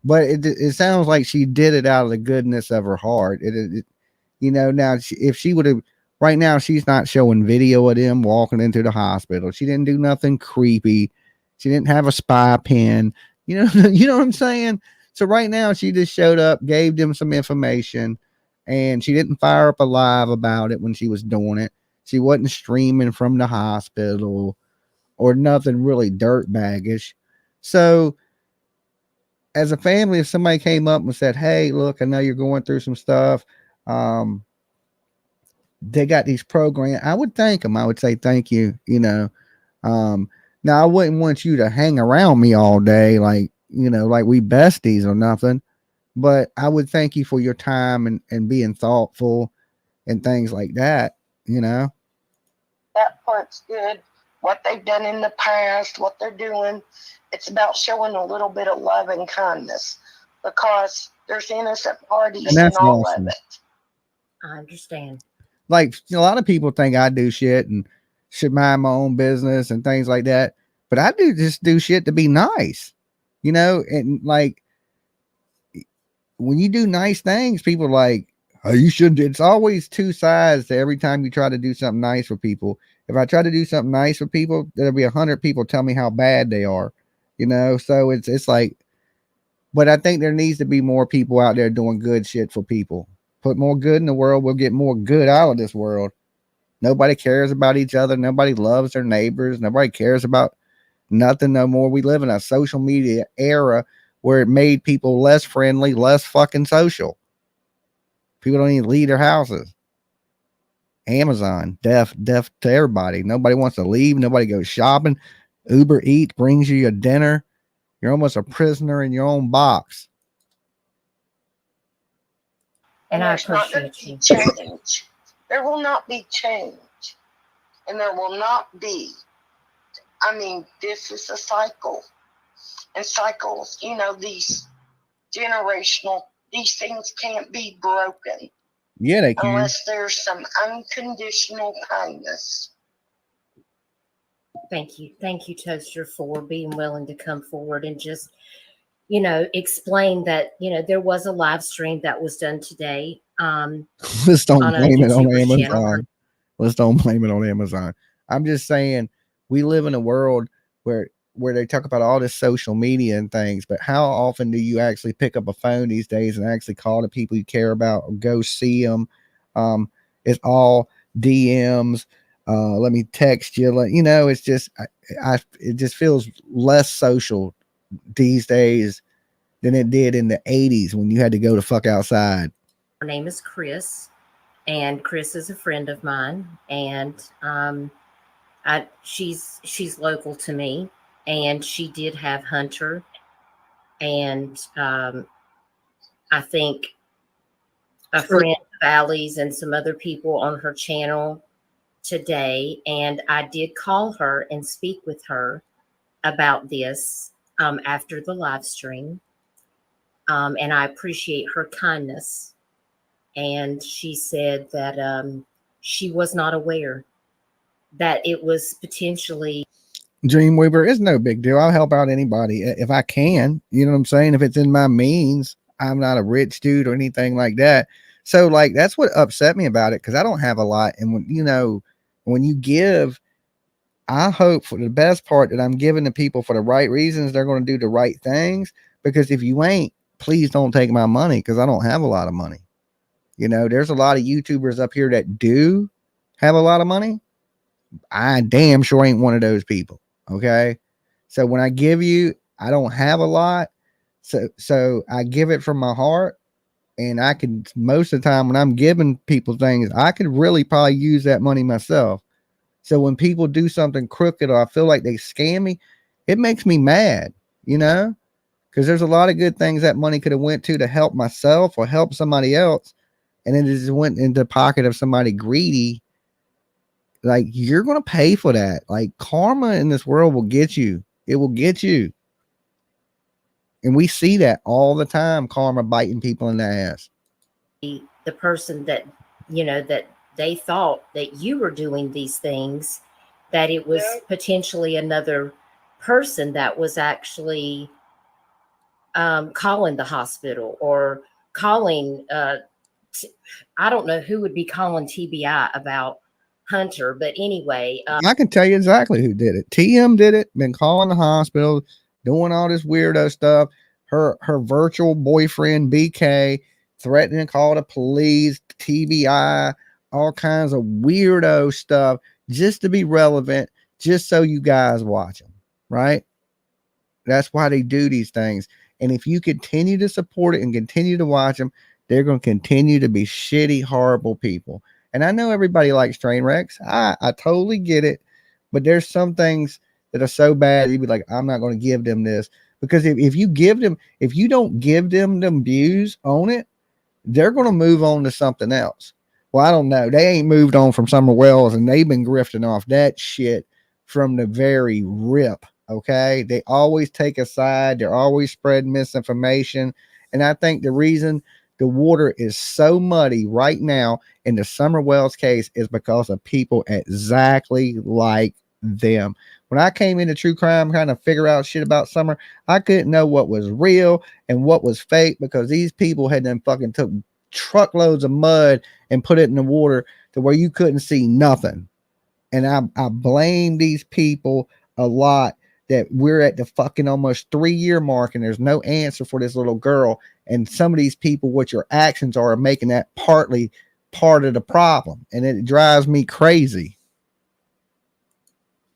But it sounds like she did it out of the goodness of her heart. Now if she would have, right now, she's not showing video of them walking into the hospital. She didn't do nothing creepy. She didn't have a spy pen. You know what I'm saying? So right now, she just showed up, gave them some information, and she didn't fire up a live about it when she was doing it. She wasn't streaming from the hospital or nothing really dirtbaggish. So as a family, if somebody came up and said, "Hey, look, I know you're going through some stuff. Um, they got these programs," I would thank them. I would say thank you. Um, Now I wouldn't want you to hang around me all day, like like we besties or nothing. But I would thank you for your time and being thoughtful and things like that. That part's good. What they've done in the past, what they're doing, it's about showing a little bit of love and kindness because there's innocent parties And in that's all awesome. of it. I understand. Like a lot of people think I do shit and should mind my own business and things like that, but I just do shit to be nice, and like when you do nice things, people are like, "Oh, you shouldn't." It's always two sides to every time you try to do something nice for people. If I try to do something nice for people, there'll be 100 people tell me how bad they are, So it's like, but I think there needs to be more people out there doing good shit for people. Put more good in the world, we'll get more good out of this world. Nobody cares about each other. Nobody loves their neighbors. Nobody cares about nothing no more. We live in a social media era where it made people less friendly, less fucking social. People don't even leave their houses. Amazon, deaf to everybody. Nobody wants to leave. Nobody goes shopping. Uber Eats brings you your dinner. You're almost a prisoner in your own box. And I there's not going to appreciate be you. change. There will not be change. And there will not be. I mean, this is a cycle. And cycles, these generational, these things can't be broken. Yeah, they can. Unless there's some unconditional kindness. Thank you, Toaster, for being willing to come forward and just, explain that, there was a live stream that was done today. Let's don't On a blame it on YouTuber's channel. Amazon. Let's don't blame it on Amazon. I'm just saying we live in a world where they talk about all this social media and things, but how often do you actually pick up a phone these days and actually call the people you care about or go see them? It's all DMs. Let me text you. It's just it just feels less social these days than it did in the 80s when you had to go the fuck outside. Her name is Chris, and Chris is a friend of mine, and she's local to me, and she did have Hunter, and I think a friend of Allie's and some other people on her channel today, and I did call her and speak with her about this after the live stream, and I appreciate her kindness. And she said that she was not aware that it was potentially. Dreamweaver is no big deal. I'll help out anybody if I can. You know what I'm saying? If it's in my means, I'm not a rich dude or anything like that. So like that's what upset me about it because I don't have a lot. And when you give, I hope for the best part that I'm giving to people for the right reasons. They're going to do the right things. Because if you ain't, please don't take my money because I don't have a lot of money. There's a lot of YouTubers up here that do have a lot of money. I damn sure ain't one of those people. Okay. So when I give you, I don't have a lot. So I give it from my heart. And I can, most of the time when I'm giving people things, I could really probably use that money myself. So when people do something crooked or I feel like they scam me, it makes me mad, because there's a lot of good things that money could have went to help myself or help somebody else. And then it just went into the pocket of somebody greedy. Like, you're going to pay for that. Like, karma in this world will get you. It will get you. And we see that all the time, karma biting people in the ass. The person that they thought that you were doing these things, that it was potentially another person that was actually calling the hospital or calling. I don't know who would be calling TBI about Hunter, but anyway, I can tell you exactly who did it. TM did it. Been calling the hospital, doing all this weirdo stuff. Her virtual boyfriend BK threatening to call the police, TBI, all kinds of weirdo stuff just to be relevant, just so you guys watch them, right? That's why they do these things. And if you continue to support it and continue to watch them, they're going to continue to be shitty, horrible people. And I know everybody likes train wrecks. I totally get it. But there's some things that are so bad, you'd be like, I'm not going to give them this. Because if you don't give them views on it, they're going to move on to something else. Well, I don't know. They ain't moved on from Summer Wells, and they've been grifting off that shit from the very rip. Okay. They always take a side. They're always spreading misinformation. And I think the reason the water is so muddy right now in the Summer Wells case is because of people exactly like them. When I came into true crime, trying to figure out shit about Summer, I couldn't know what was real and what was fake because these people had then fucking took truckloads of mud and put it in the water to where you couldn't see nothing. And I blame these people a lot that we're at the fucking almost 3-year mark and there's no answer for this little girl. And some of these people, what your actions are making that partly part of the problem. And it drives me crazy.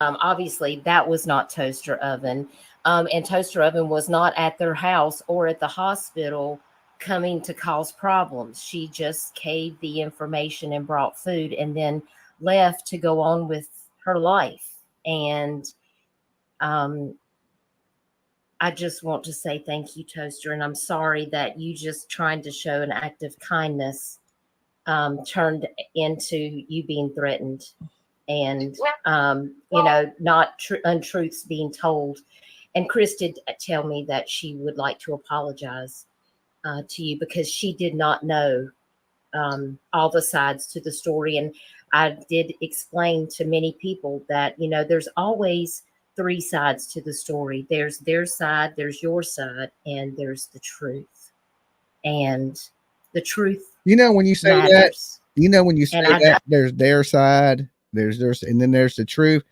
Obviously that was not Toaster Oven. And Toaster Oven was not at their house or at the hospital coming to cause problems. She just gave the information and brought food and then left to go on with her life. And I just want to say thank you, Toaster. And I'm sorry that you just trying to show an act of kindness turned into you being threatened and, not untruths being told. And Chris did tell me that she would like to apologize to you because she did not know all the sides to the story. And I did explain to many people that, there's always 3 sides to the story. There's their side, there's your side, and there's the truth. And the truth When you say matters. that, there's their side, there's and then there's the truth.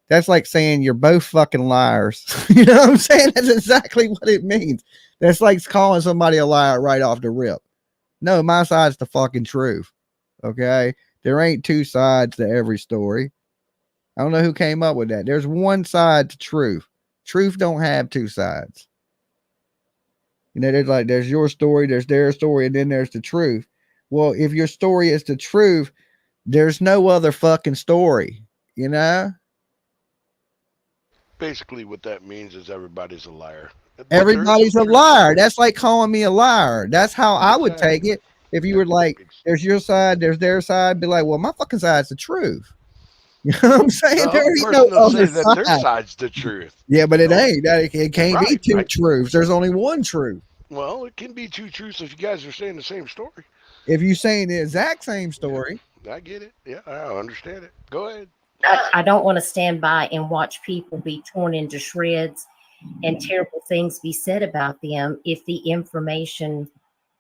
That's like saying you're both fucking liars. You know what I'm saying? That's exactly what it means. That's like calling somebody a liar right off the rip. No, my side's the fucking truth. Okay? There ain't 2 sides to every story. I don't know who came up with that. There's one side to truth. Truth don't have 2 sides. There's your story, there's their story, and then there's the truth. Well, if your story is the truth, there's no other fucking story, Basically, what that means is everybody's a liar. Everybody's a liar. That's like calling me a liar. That's how I would take it. If you were like, there's your side, there's their side, be like, well, my fucking side's the truth. You know what I'm saying? There ain't no other side. That their side's the truth. Yeah, but it ain't. It can't be 2 truths. There's only one truth. Well, it can be 2 truths if you guys are saying the same story. If you're saying the exact same story. Yeah, I get it. Yeah, I understand it. Go ahead. I don't want to stand by and watch people be torn into shreds and terrible things be said about them if the information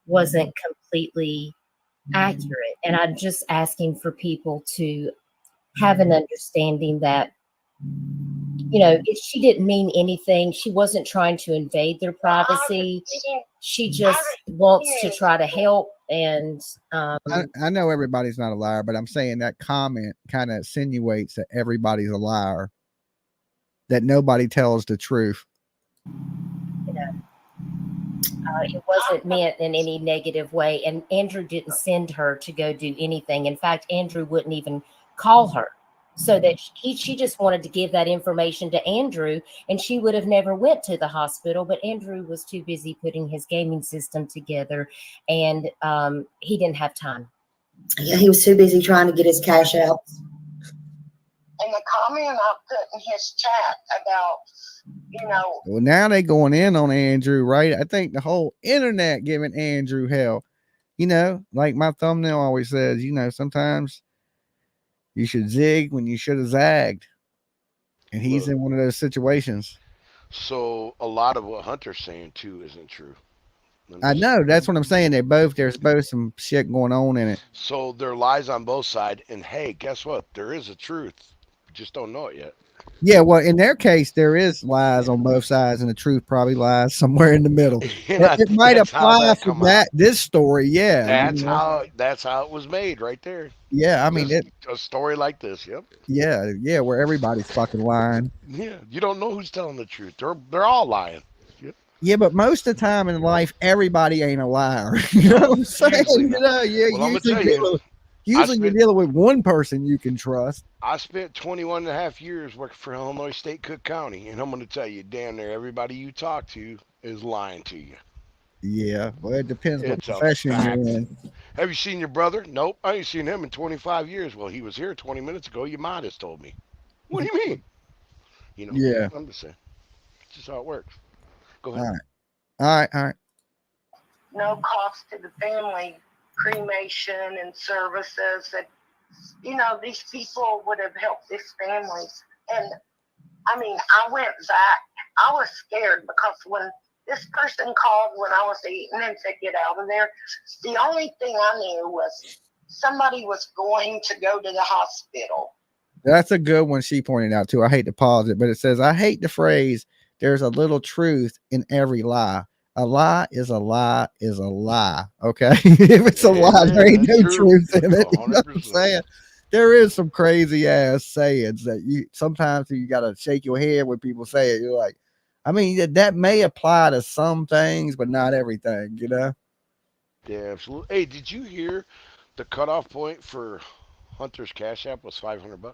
wasn't completely accurate. And I'm just asking for people to have an understanding that, she didn't mean anything. She wasn't trying to invade their privacy. She just wants to try to help. And I know everybody's not a liar, but I'm saying that comment kind of insinuates that everybody's a liar, that nobody tells the truth. It wasn't meant in any negative way. And Andrew didn't send her to go do anything. In fact, Andrew wouldn't even call her. So that she just wanted to give that information to Andrew, and she would have never went to the hospital. But Andrew was too busy putting his gaming system together, and he didn't have time. Yeah, he was too busy trying to get his cash out. And the comment I put in his chat about, Well, now they going in on Andrew, right? I think the whole internet giving Andrew hell. Like my thumbnail always says, sometimes You should zig when you should have zagged. And he's Look, in one of those situations. so a lot of what Hunter's saying too isn't true. Let me I s- know. That's what I'm saying. There's both some shit going on in it. So there are lies on both sides, and hey, guess what? There is a truth. We just don't know it yet. Yeah, well, in their case, there is lies on both sides, and the truth probably lies somewhere in the middle. And It, I it think might that's how apply that for come out. this story, yeah. That's how it was made right there. Yeah. I mean, Just a story like this. Yep. yeah, where everybody's fucking lying. Yeah. You don't know who's telling the truth. They're all lying. Yep. Yeah, but most of the time in life, everybody ain't a liar. You know No, what I'm saying? usually You not. know, yeah. Well, I'm gonna tell you, I Usually you're spent dealing with one person you can trust. I spent 21 and a half years working for Illinois State Cook County, and I'm gonna tell you, damn near everybody you talk to is lying to you. Yeah, well, it depends what It's a profession you're fact. in. Have you seen your brother? Nope. I ain't seen him in 25 years. Well, he was here 20 minutes ago. You might have told me. What do you mean? You know, Yeah. I'm just saying. It's just how it works. Go All ahead. right. All right. All right. No cost to the family, cremation and services. And, these people would have helped this family. And I mean, I went back. I was scared because when this person called when I was eating and said, get out of there, the only thing I knew was somebody was going to go to the hospital. That's a good one she pointed out too. I hate to pause it, but it says, I hate the phrase, there's a little truth in every lie. A lie is a lie is a lie. Okay. If it's a lie, there Amen. ain't That's no true. truth in it. You know what I'm 100%. saying? There is some crazy ass sayings that you sometimes you gotta shake your head when people say it. You're like, I mean, that may apply to some things, but not everything, you know? Yeah, absolutely. Hey, did you hear the cutoff point for Hunter's Cash App was $500?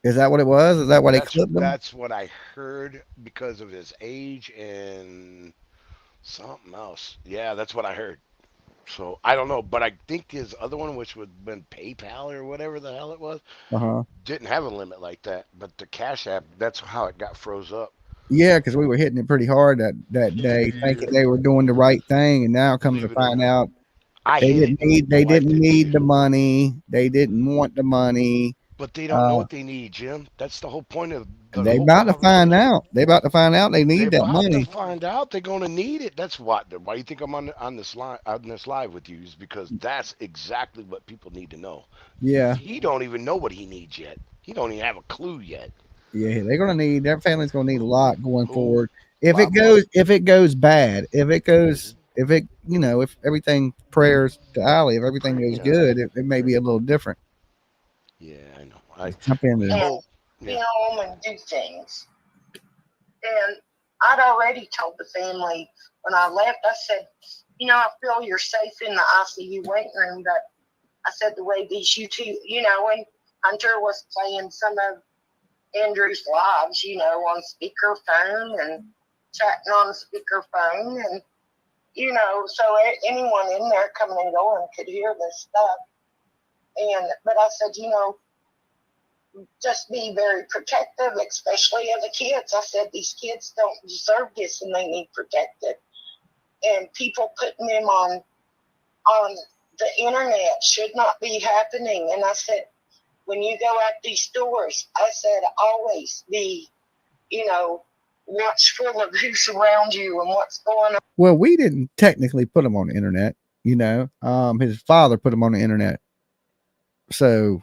Is that what it was? Is that why they That's clipped them? that's what I heard because of his age and something else. Yeah, that's what I heard. So I don't know, but I think his other one, which would have been PayPal or whatever the hell it was, Uh-huh. didn't have a limit like that. But the Cash App, that's how it got froze up. Yeah, because we were hitting it pretty hard that day, thinking Yeah, they were doing the right thing, and now comes to believe it or find not, out I hit it, and my they wife didn't did too. need the money. They didn't want the money. But they don't know Uh, what they need, Jim. That's the whole point of the they whole about to find conversation. out. They about to find out they They're need that about to money. find out they're going to need it. That's what. Why you think I'm on this live with you is because that's exactly what people need to know. Yeah, He don't even know what he needs yet. He don't even have a clue yet. yeah. They're gonna need their family's gonna need a lot going Oh, forward. a lot more. If it goes bad, if it if everything prayers to Ali, if everything goes Yeah, good, it may be a little different. yeah, I know. I Jump in we there. hope. Be Yeah, home and do things. And I'd already told the family when I left, I said, I feel you're safe in the ICU waiting room, but I said the way these YouTube, when Hunter was playing some of Andrew's lives, on speakerphone and chatting on speakerphone, and so anyone in there coming and going could hear this stuff. But I said, just be very protective, especially of the kids. I said these kids don't deserve this, and they need protected. And people putting them on the internet should not be happening. And I said, when you go out these stores, I said always be, watchful of who's around you and what's going on. Well, we didn't technically put him on the internet, his father put him on the internet. So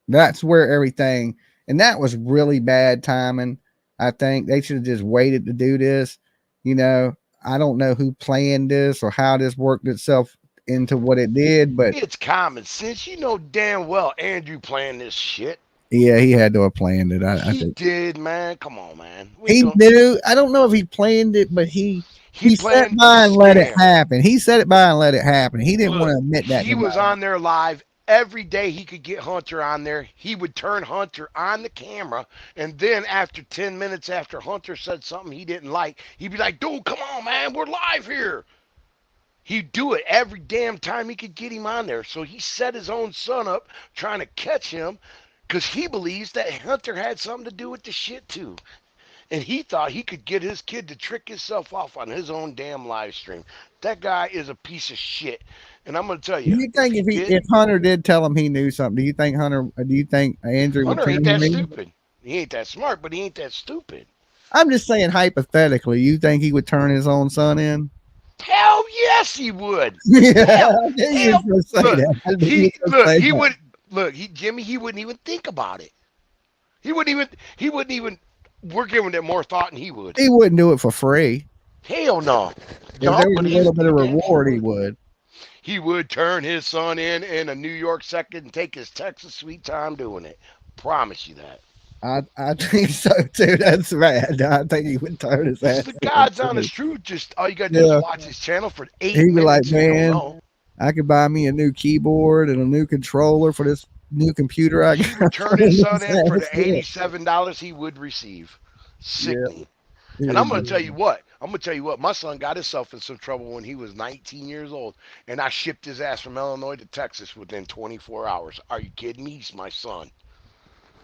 that's where everything, and that was really bad timing. I think they should have just waited to do this. I don't know who planned this or how this worked itself into what it did, but it's common sense. You know damn well Andrew planned this shit. yeah, he had to have planned it. I He think did, man. Come on, man. We ain't he gonna. knew. I don't know if he planned it, but He he sat planned the by and let it scam. happen. He set it by and let it happen. He didn't want Look, to admit that to he was nobody. on there live every day. He could get Hunter on there. He would turn Hunter on the camera, and then after 10 minutes after Hunter said something he didn't like, he'd be like, "Dude, come on, man, we're live here." He'd do it every damn time he could get him on there. So he set his own son up trying to catch him because he believes that Hunter had something to do with the shit too. And he thought he could get his kid to trick himself off on his own damn live stream. That guy is a piece of shit. And I'm gonna tell Do you, you think if Hunter did tell him he knew something, do you think Andrew would Hunter turn ain't him that in? stupid. He ain't that smart, but he ain't that stupid. I'm just saying hypothetically, you think he would turn his own son in? Hell yes, he would. Yeah, Hell, I knew you hell. was gonna say Look, that. I knew you was gonna say he that. would look. Jimmy, he wouldn't even think about it. He wouldn't even. We're giving it more thought than he would. He wouldn't do it for free. Hell no. If No, there was but a he's little bit of damn sure reward, he would. would. He would turn his son in a New York second and take his Texas sweet time doing it. Promise you that. I think so too. That's right. I think he would turn his This is ass the in God's too. honest truth. Just all you gotta do is Yeah, watch his channel for 8 he'd be like, minutes and you'll man, know. I could buy me a new keyboard and a new controller for this new computer I He would got. turn his son in for the $87 he would receive. Yeah, Sickening. he And I'm would gonna do tell you what. I'm gonna tell you what. My son got himself in some trouble when he was 19 years old, and I shipped his ass from Illinois to Texas within 24 hours. Are you kidding me? He's my son.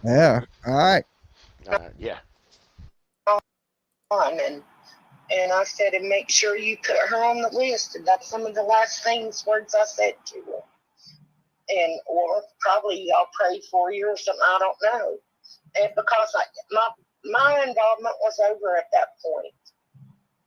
it. Yeah. All right. Yeah. And I said, and make sure you put her on the list. And that's some of the last words I said to her. And or probably I'll pray for you or something. I don't know. And because my involvement was over at that point,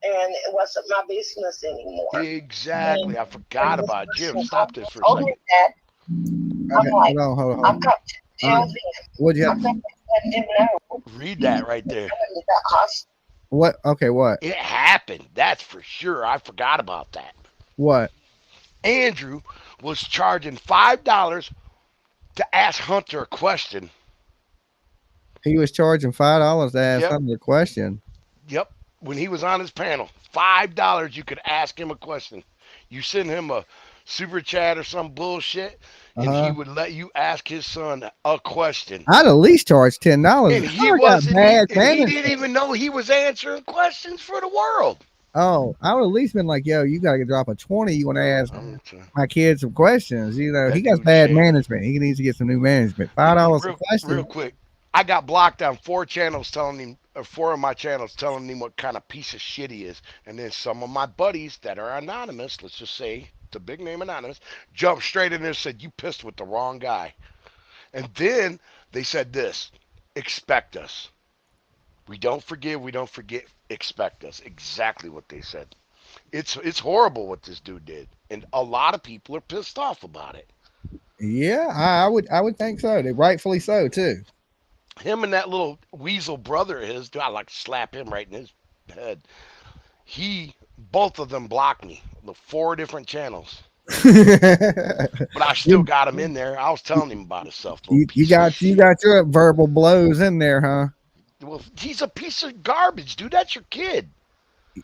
and it wasn't my business anymore. Exactly. And I forgot about it. Jim, stop this for a told second. me that. Okay. I'm like, Hold on. I've got to tell them. What'd you I've got to let them know. Read that right there. That hospital. What? Okay. What? It happened. That's for sure. I forgot about that. What? Andrew was charging $5 to ask Hunter a question. He was charging $5 to ask Yep. Hunter a question. Yep. When he was on his panel, $5 you could ask him a question. You send him a super chat or some bullshit, and he would let you ask his son a question. I'd at least charge $10. And he didn't even know he was answering questions for the world. Oh, I would at least been like, yo, you gotta drop a 20. You want to ask my kid some questions? You know, he got bad management. He needs to get some new management. $5 a question. Real quick, I got blocked on 4 channels telling him, or 4 of my channels telling him what kind of piece of shit he is. And then some of my buddies that are anonymous, let's just say the big name anonymous, jumped straight in there and said, you pissed with the wrong guy. And then they said this, expect us. We don't forgive, we don't forget, expect us. Exactly what they said. It's horrible what this dude did. And a lot of people are pissed off about it. Yeah, I would think so. Rightfully so too. Him and that little weasel brother of his, I like to slap him right in his head. Both of them blocked me. The 4 different channels. But I still got him in there. I was telling him about himself. You got your verbal blows in there, huh? Well, he's a piece of garbage, dude. That's your kid.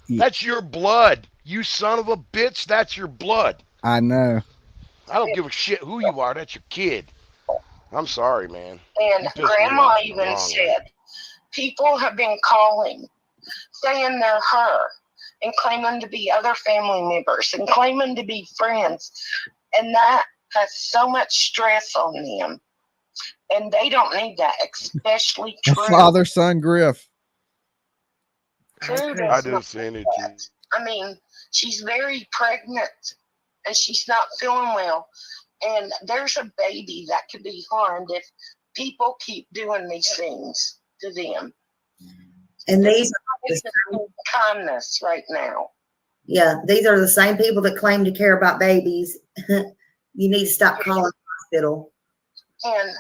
That's your blood. You son of a bitch, that's your blood. I know. I don't give a shit who you are. That's your kid. I'm sorry, man. And Grandma even said, people have been calling, saying they're her, and claiming to be other family members, and claiming to be friends. And that has so much stress on them. And they don't need that, especially True. Father-son griff. True I didn't say anything. I mean, she's very pregnant, and she's not feeling well. And there's a baby that could be harmed if people keep doing these things to them. And these are kindness right now. Yeah, these are the same people that claim to care about babies. You need to stop calling the hospital. And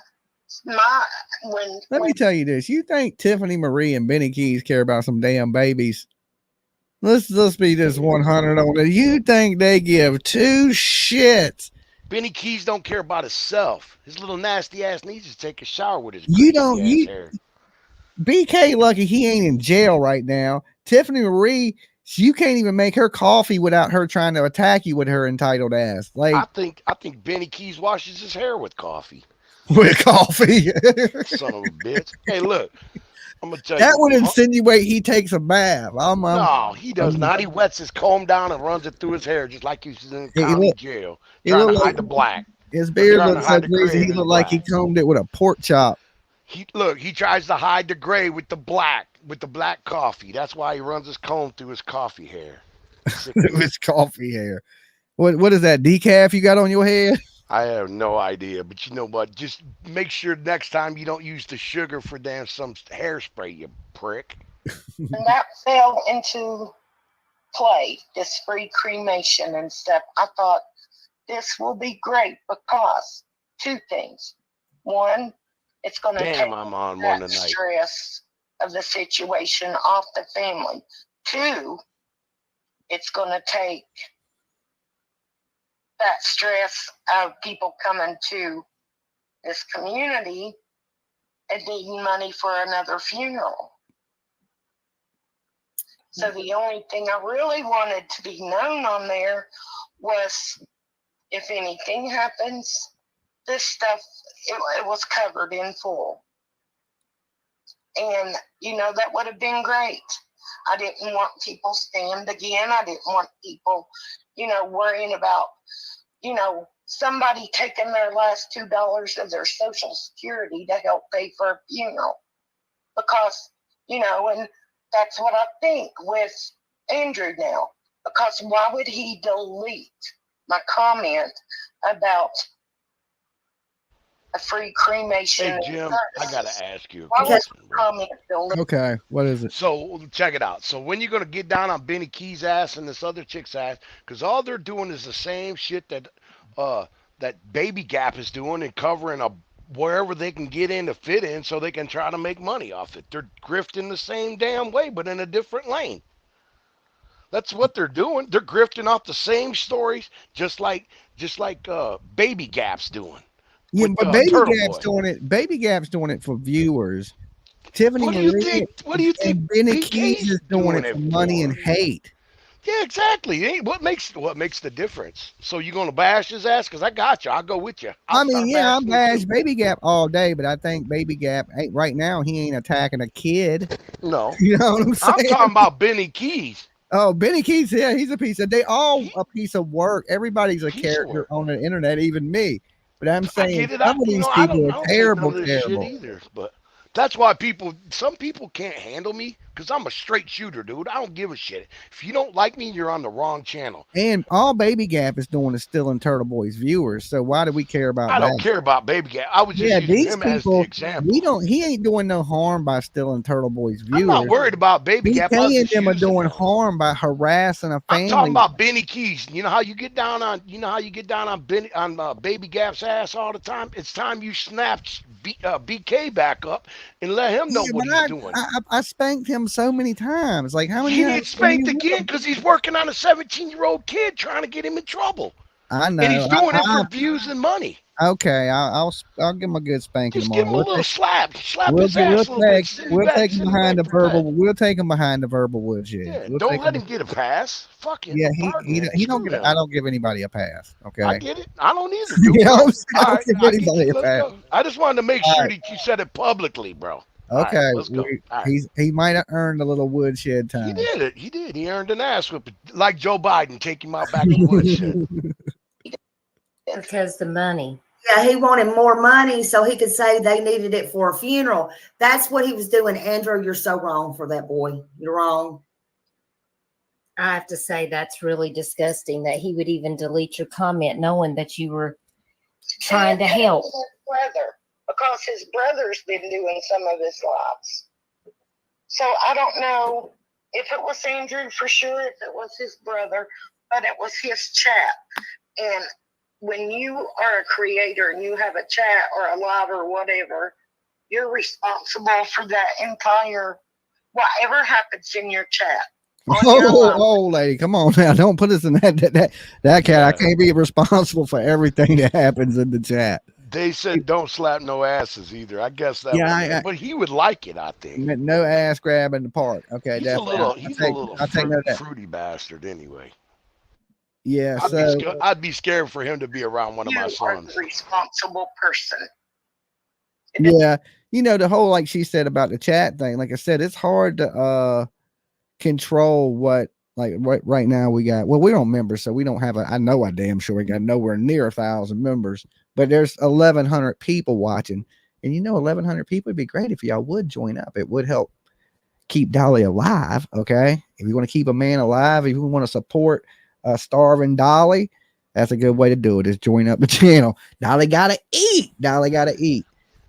let me tell you this. You think Tiffany Marie and Benny Keys care about some damn babies? Let's be just 100 on it. You think they give 2 shits? Benny Keys don't care about himself. His little nasty ass needs to take a shower with his hair. BK lucky he ain't in jail right now. Tiffany Marie, you can't even make her coffee without her trying to attack you with her entitled ass. Like I think Benny Keys washes his hair with coffee. With coffee. Son of a bitch. Hey, look. I'm gonna tell that you. Would insinuate he takes a bath. No, he does not. He wets his comb down and runs it through his hair just like he's in county jail. Trying to hide the black. His beard looks so greasy, he looked like he combed it with a pork chop. He tries to hide the gray with the black coffee. That's why he runs his comb through his coffee hair. It's coffee hair. What is that decaf you got on your head? I have no idea, but you know what? Just make sure next time you don't use the sugar for damn some hairspray, you prick. And that fell into play, this free cremation and stuff. I thought this will be great because two things. One, it's going to take Damn, I'm on one that tonight. stress of the situation off the family. Two, it's going to take that stress of people coming to this community and needing money for another funeral. So the only thing I really wanted to be known on there was if anything happens, this stuff, it was covered in full. And, you know, that would have been great. I didn't want people scammed again. I didn't want people, you know, worrying about, you know, somebody taking their last $2 of their Social Security to help pay for a funeral. Because, you know, and that's what I think with Andrew now. Because why would he delete my comment about a free cremation? Hey, Jim, I got to ask you a Why was question, the bro. comment deleted? Okay, what is it? So check it out. So when you going to get down on Benny Key's ass and this other chick's ass, because all they're doing is the same shit that that Baby Gap is doing and covering a wherever they can get in to fit in so they can try to make money off it. They're grifting the same damn way, but in a different lane. That's what they're doing. They're grifting off the same stories, just like Baby Gap's doing. Yeah, With, but Baby Turtle Gap's Boy. doing it. Baby Gap's doing it for viewers. Tiffany What do you Marie think? What do you think? and Benny BK's Keys is doing it for money and hate. Yeah, exactly. What makes the difference? So you gonna bash his ass? Cause I got you. I'll go with you. I mean, yeah, I'm bash too. Baby Gap all day, but I think Baby Gap ain't right now. He ain't attacking a kid. No, You know what I'm saying? I'm talking about Benny Keys. Oh, Benny Keys, yeah, he's a piece of. They all a piece of work. Everybody's a Piece of character work. on the internet, even me. But I'm I saying get it. some of these people I are don't terrible, take none of this terrible. shit either. But that's why some people can't handle me because I'm a straight shooter, dude. I don't give a shit. If you don't like me, you're on the wrong channel. And all Baby Gap is doing is stealing Turtle Boy's viewers. So why do we care about I that? don't care about Baby Gap. I was just using these him as the people, example. he ain't doing no harm by stealing Turtle Boy's viewers. I'm not worried about Baby Gap. BK and just them are using doing him. harm by harassing a I'm talking family. about Benny Keys. You know how you get down on Baby Gap's ass all the time. It's time you snap BK back up and let him know what he's doing. I spanked him so many times. Like how many He times? gets spanked again because he's working on a 17-year-old kid trying to get him in trouble. I know. And he's doing it for views and money. Okay, I'll give him a good spanking Just tomorrow. give him a little slap. Slap We'll his ass a little bit. we'll take him behind the verbal. We'll take him behind the verbal woodshed. Yeah, We'll don't let him get a pass. Fucking yeah, Birdman. he don't Screw get. him. I don't give anybody a pass. Okay, I get it. I don't either. Dude. you know what I'm saying? All I right, don't give I get anybody you. a Let's pass. go. I just wanted to make All sure right. that you said it publicly, bro. Okay, All right, let's go. All right. he might have earned a little woodshed time. He did it. He did. He earned an ass whipping, like Joe Biden. Take him out back to woodshed. Because the money. Yeah, he wanted more money so he could say they needed it for a funeral. That's what he was doing. Andrew, you're so wrong for that boy. You're wrong. I have to say that's really disgusting that he would even delete your comment knowing that you were trying to help. His brother, because his brother's been doing some of his lives. So I don't know if it was Andrew for sure, if it was his brother, but it was his chat. And when you are a creator and you have a chat or a live or whatever, you're responsible for that entire, whatever happens in your chat. Oh, lady, come on now! Don't put us in that cat. I can't be responsible for everything that happens in the chat. They said don't slap no asses either. I guess that. But he would like it. I think. No ass grab in the park. Okay, he's a little fruity bastard anyway. Yeah, I'd be scared for him to be around one of my sons. You are the responsible person. Yeah, the whole like she said about the chat thing. Like I said, it's hard to control what right now we got. Well, we don't members, so we don't have I know I damn sure we got nowhere near 1,000 members, but there's 1,100 people watching, and 1,100 people would be great if y'all would join up. It would help keep Dolly alive, okay, if you want to keep a man alive, if you want to support a starving Dolly, that's a good way to do it. Is join up the channel. Dolly gotta eat. Dolly gotta eat.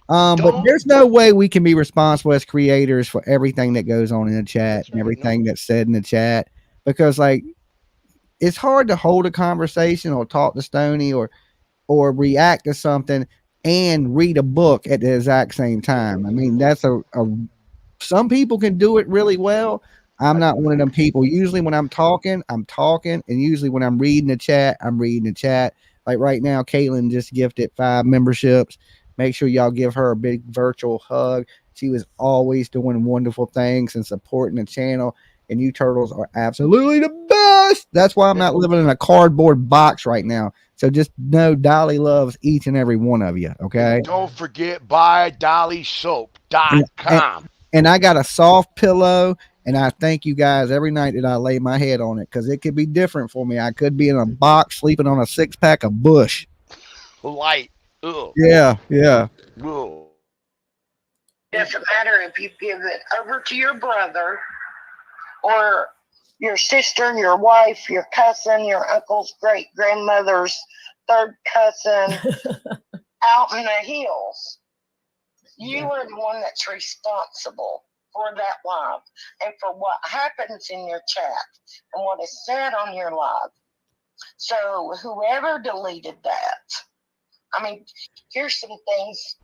But Don't. there's no way we can be responsible as creators for everything that goes on in the chat That's and right. No. everything that's said in the chat, because like it's hard to hold a conversation or talk to Stony or react to something and read a book at the exact same time. I mean, that's a some people can do it really well. I'm not one of them people. Usually when I'm talking, and usually when I'm reading the chat, I'm reading the chat. Like right now, Caitlin just gifted 5 memberships. Make sure y'all give her a big virtual hug. She was always doing wonderful things and supporting the channel. And you turtles are absolutely the best. That's why I'm not living in a cardboard box right now. So just know Dolly loves each and every one of you. Okay. And don't forget buyDollySoap.com. And I got a soft pillow, and I thank you guys every night that I lay my head on it, because it could be different for me. I could be in a box sleeping on a 6-pack of Bush. Light. Ugh. Yeah, yeah. Ugh. Doesn't matter if you give it over to your brother or your sister, your wife, your cousin, your uncle's great grandmother's third cousin out in the hills. You are the one that's responsible for that live and for what happens in your chat and what is said on your live. So whoever deleted that, I mean, here's some things.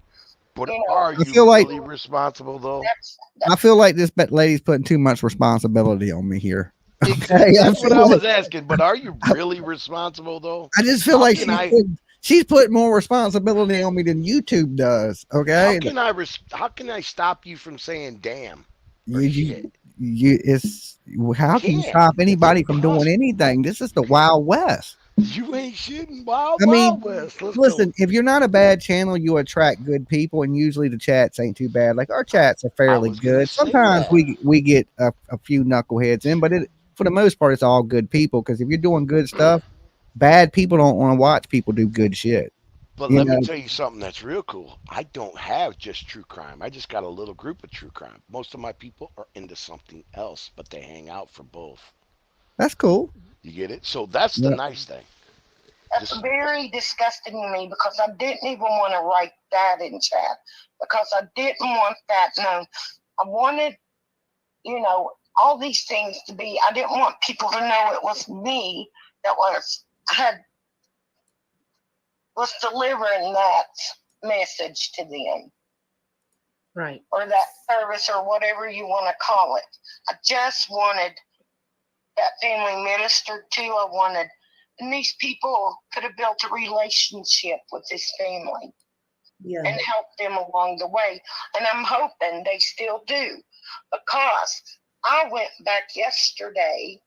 But You know, are I you feel like really responsible though? I feel like this lady's putting too much responsibility on me here. Exactly. Okay, That's what I was asking. But are you really responsible though? I just feel How like can she's putting more responsibility on me than YouTube does. Okay, how can I stop you from saying damn or you, shit? it's how can you Can't. stop It's anybody from doing impossible. anything? This is the Wild West. You ain't shitting Wild I mean, Wild West. Let's listen, go. if you're not a bad channel, you attract good people, and usually the chats ain't too bad. Like our chats are I fairly was gonna good. say Sometimes that. we get a few knuckleheads in, but for the most part, it's all good people. Because if you're doing good stuff, bad people don't want to watch people do good shit. But You let me know, tell you something that's real cool. I don't have just true crime. I just got a little group of true crime. Most of my people are into something else, but they hang out for both. that's cool. You get it? So that's the Yeah. nice thing. That's Just very disgusting to me because I didn't even want to write that in chat because I didn't want that known. I wanted, all these things to be, I didn't want people to know it was me that was delivering that message to them. Right. Or that service or whatever you want to call it. I just wanted that family ministered to. And these people could have built a relationship with this family and helped them along the way. And I'm hoping they still do, because I went back yesterday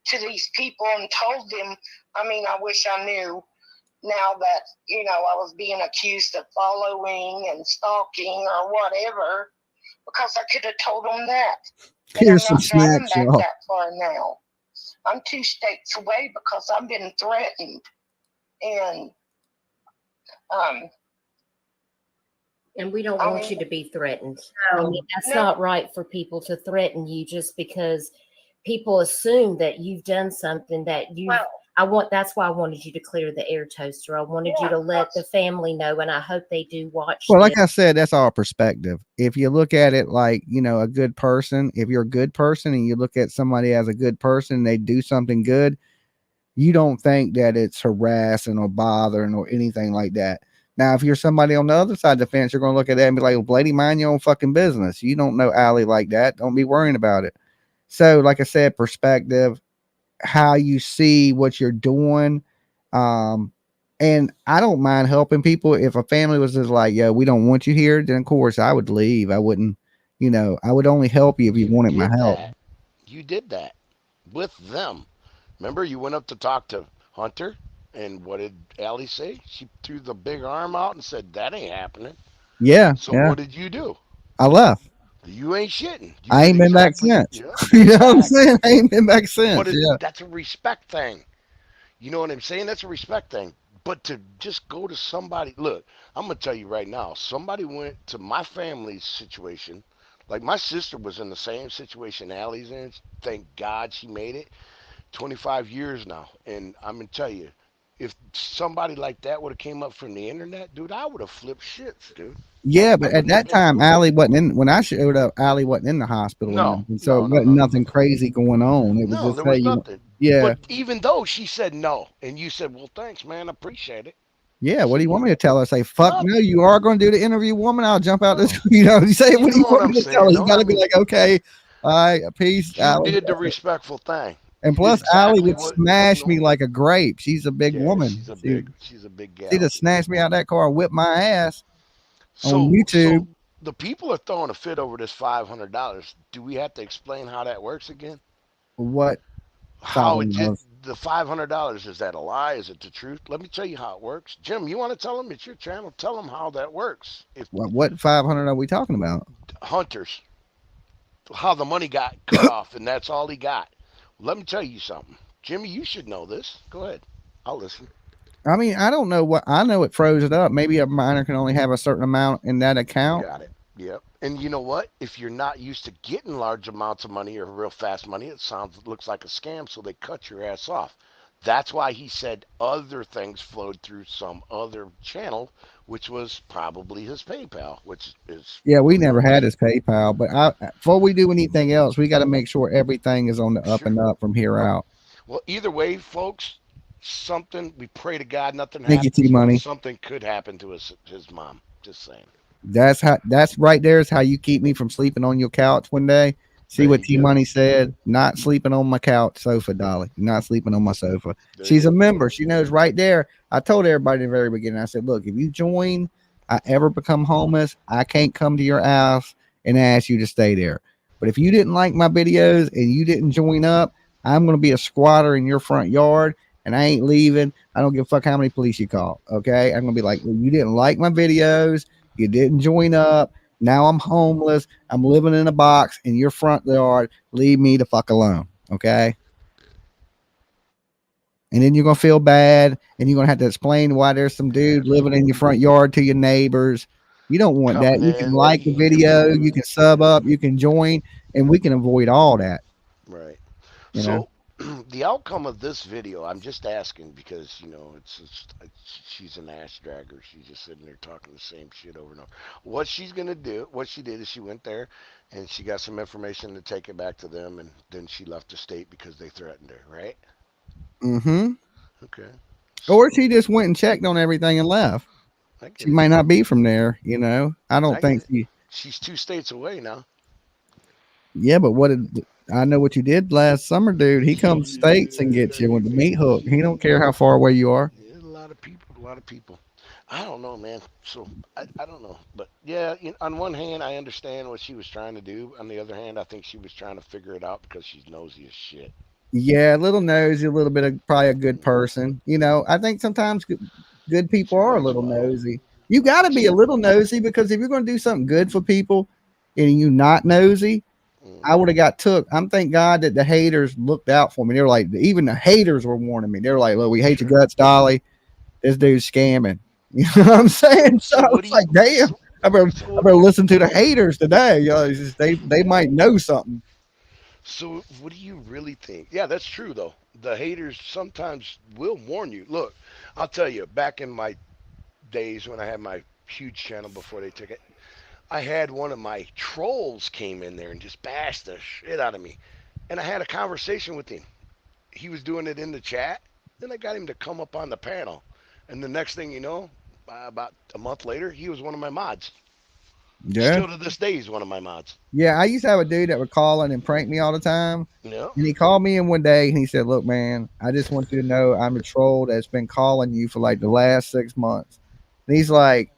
to these people and told them, I wish I knew now that, I was being accused of following and stalking or whatever, because I could have told them that. And Here's I'm some not driving snacks, back y'all. that far now. I'm 2 states away because I've been threatened. And And we don't want you to be threatened. I No. mean, that's No. not right for people to threaten you just because people assume that you've done something that you. That's why I wanted you to clear the air, Toaster. I wanted you to let the family know, and I hope they do watch. Well, like I said, that's all perspective. If you look at it like, a good person, if you're a good person and you look at somebody as a good person, they do something good, you don't think that it's harassing or bothering or anything like that. Now, if you're somebody on the other side of the fence, you're going to look at that and be like, well, lady, mind your own fucking business. You don't know Allie like that. Don't be worrying about it. So, like I said, perspective, how you see what you're doing. And I don't mind helping people. If a family was just like, yo, we don't want you here, then of course I would leave. I wouldn't, I would only help you if you wanted my help. You did that with them. Remember, you went up to talk to Hunter, and what did Allie say? She threw the big arm out and said, that ain't happening. Yeah. So yeah. what did you do? I left. You ain't shitting. You I ain't did been back exactly. since. Yeah, You know what I'm exactly. saying? I ain't been back since. But Yeah. that's a respect thing. You know what I'm saying? That's a respect thing. But to just go to somebody, look, I'm going to tell you right now, somebody went to my family's situation, Like my sister was in the same situation Allie's in. Thank God she made it. 25 years now, and I'm gonna tell you, if somebody like that would have came up from the internet, dude, I would have flipped shits, dude. Yeah, I but at wouldn't have that been. time, Allie wasn't in. When I showed up, Allie wasn't in the hospital or No, nothing, so it no, no, wasn't no, no, no. nothing crazy going on. It was No, just, there hey, was nothing. yeah, But even though she said no, and you said, "Well, thanks, man, I appreciate it." yeah. I What do said, you want "You me to tell her? Say, fuck no, nothing." you are going to do the interview, woman. I'll jump out this. No, You say, you what do you know what want I'm me to tell her? saying, You though. got I to be mean, like, okay, all right, peace, you Allie. did the respectful thing. And You did plus, Allie exactly would what smash me no. like a grape. She's a big Yeah, woman. she's a big She'd gal. have snatched me out of that car and whipped my ass on So YouTube. the people are throwing a fit over this $500. Do we have to explain how that works again? What How it just $500? the $500, is that a lie? Is it the truth? Let me tell you how it works. Jim, you want to tell them? It's your channel. Tell them how that works. If What 500 are we talking about? hunters, how the money got cut off, and that's all he got. Let me tell you something, Jimmy. You should know this. Go ahead. I'll listen. I mean, I don't know what I know. It froze it up. Maybe a miner can only have a certain amount in that account. Got it. Yep. And you know what? If you're not used to getting large amounts of money or real fast money, looks like a scam, so they cut your ass off. That's why he said other things flowed through some other channel, which was probably his PayPal, which is Yeah, we who never knows. had his PayPal, but before we do anything else, we got to make sure everything is on the up Sure. and up from here out. Well, either way, folks, something we pray to God nothing Thank you, T happens, but Money. something could happen to his mom. Just saying. That's right there is how you keep me from sleeping on your couch one day. See There what you T go. Money said? Not sleeping on my couch sofa, Dolly. Not sleeping on my sofa. There She's you a go. member. She knows right there. I told everybody in the very beginning. I said, look, if you join, I ever become homeless, I can't come to your house and ask you to stay there. But if you didn't like my videos and you didn't join up, I'm gonna be a squatter in your front yard and I ain't leaving. I don't give a fuck how many police you call. Okay. I'm gonna be like, well, you didn't like my videos, you didn't join up. Now I'm homeless. I'm living in a box in your front yard. Leave me the fuck alone. Okay. And then you're gonna feel bad and you're gonna have to explain why there's some dude living in your front yard to your neighbors. You don't want that. Coming You can in, like the video, you can sub up, you can join, and we can avoid all that, right. you know. So the outcome of this video, I'm just asking because she's an ass dragger. She's just sitting there talking the same shit over and over. What she's gonna do, what she did is she went there and she got some information to take it back to them, and then she left the state because they threatened her. Right? Mm-hmm. Okay. Or So she just went and checked on everything and left. I She get it. might not be from there, you know. I don't I get think it. she. She's 2 states away now. Yeah, but what did I know what you did last summer, dude? He comes states and gets you with the meat hook. He don't care how far away you are. Yeah, a lot of people, a lot of people. I don't know, man. So I don't know, but yeah. On one hand, I understand what she was trying to do. On the other hand, I think she was trying to figure it out because she's nosy as shit. Yeah, a little nosy, a little bit of probably a good person. You know, I think sometimes good people She are a runs little wild. nosy. You got to be a little nosy because if you're going to do something good for people and you not nosy, I Hmm. would have got took. I'm thank God that the haters looked out for me. They were like, even the haters were warning me. They were like, look, we hate your Sure. guts, Dolly. This dude's scamming. You know what I'm So saying? So so I what was do you like, damn, so I so better listen to the haters today. You know, it's just, they might know something. so what do you really think? Yeah, that's true though. The haters sometimes will warn you. Look, I'll tell you. Back in my days when I had my huge channel before they took it, I had one of my trolls came in there and just bashed the shit out of me. And I had a conversation with him. He was doing it in the chat. Then I got him to come up on the panel. And the next thing you know, about a month later, he was one of my mods. Yeah. Still to this day, he's one of my mods. Yeah, I used to have a dude that would call in and prank me all the time. Yeah. And he called me in one day and he said, look, man, I just want you to know I'm a troll that's been calling you for like the last 6 months. And he's like,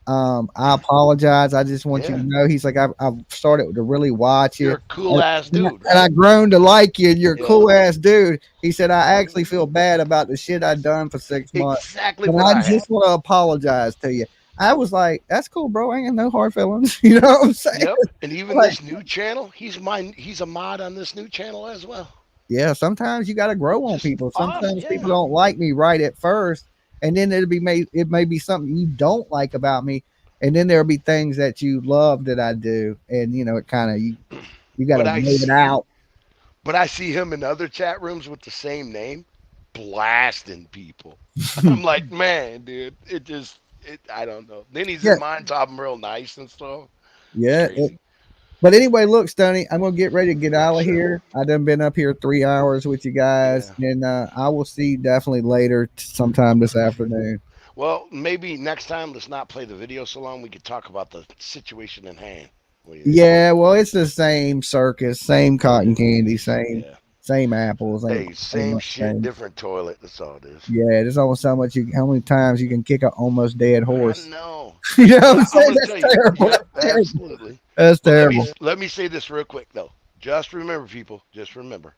I apologize. I just want you to Yeah. know. He's like, I've started to really watch You're you. a cool ass dude, And I right? grown to like you, and you're a Yeah. cool ass dude. He said, I actually feel bad about the shit I done for 6 months. Exactly And what I I had. just want to apologize to you. I was like, that's cool, bro. I ain't got no hard feelings. You know what I'm saying? Yep. And even Like, this new channel, he's a mod on this new channel as well. yeah, sometimes you got to grow on Just people. off, Sometimes people yeah. don't like me right at first, and then it may be something you don't like about me, And then there'll be things that you love that I do, and you know, it kind of you got to But I weigh it see, out. but I see him in other chat rooms with the same name, blasting people. I'm like, man, dude, I don't know. Then he's Yeah, in mine talking real nice and stuff. It's yeah. crazy. But anyway, look, Stoney, I'm gonna get ready to get out of Sure. here. I done been up here 3 hours with you guys, Yeah. and I will see you definitely later, sometime this afternoon. Well, maybe next time let's not play the video so long. We could talk about the situation in hand. What do you think? Yeah, well, it's the same circus, same cotton candy, Yeah. same apples, ain't Hey, ain't same much shit, change. different toilet. That's all it is. Yeah, there's almost how many times you can kick an almost dead I horse. know. You know what But I'm I'm saying? gonna That's tell you. terrible. Yep, That's terrible. absolutely. That's But terrible. let me say this real quick though. Just remember, people. Just remember.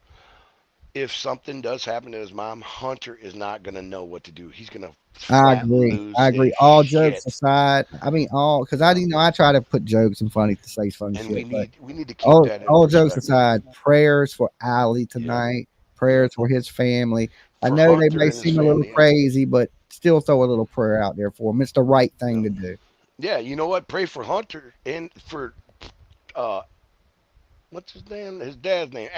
If something does happen to his mom, Hunter is not gonna know what to do. He's gonna I flat agree. lose I agree. his All jokes shit. aside, I mean, because I, Yeah. you know, I try to put jokes and funny to say funny And shit, but we need to keep that in all jokes perspective. aside, prayers for Ali Yeah. tonight. Yeah. Prayers for his family. I For know they Hunter may and his seem a little family. Yeah. crazy, but still throw a little prayer out there for him. It's the right thing to do. Yeah. You know what? Pray for Hunter and for uh what's his name? His dad's name.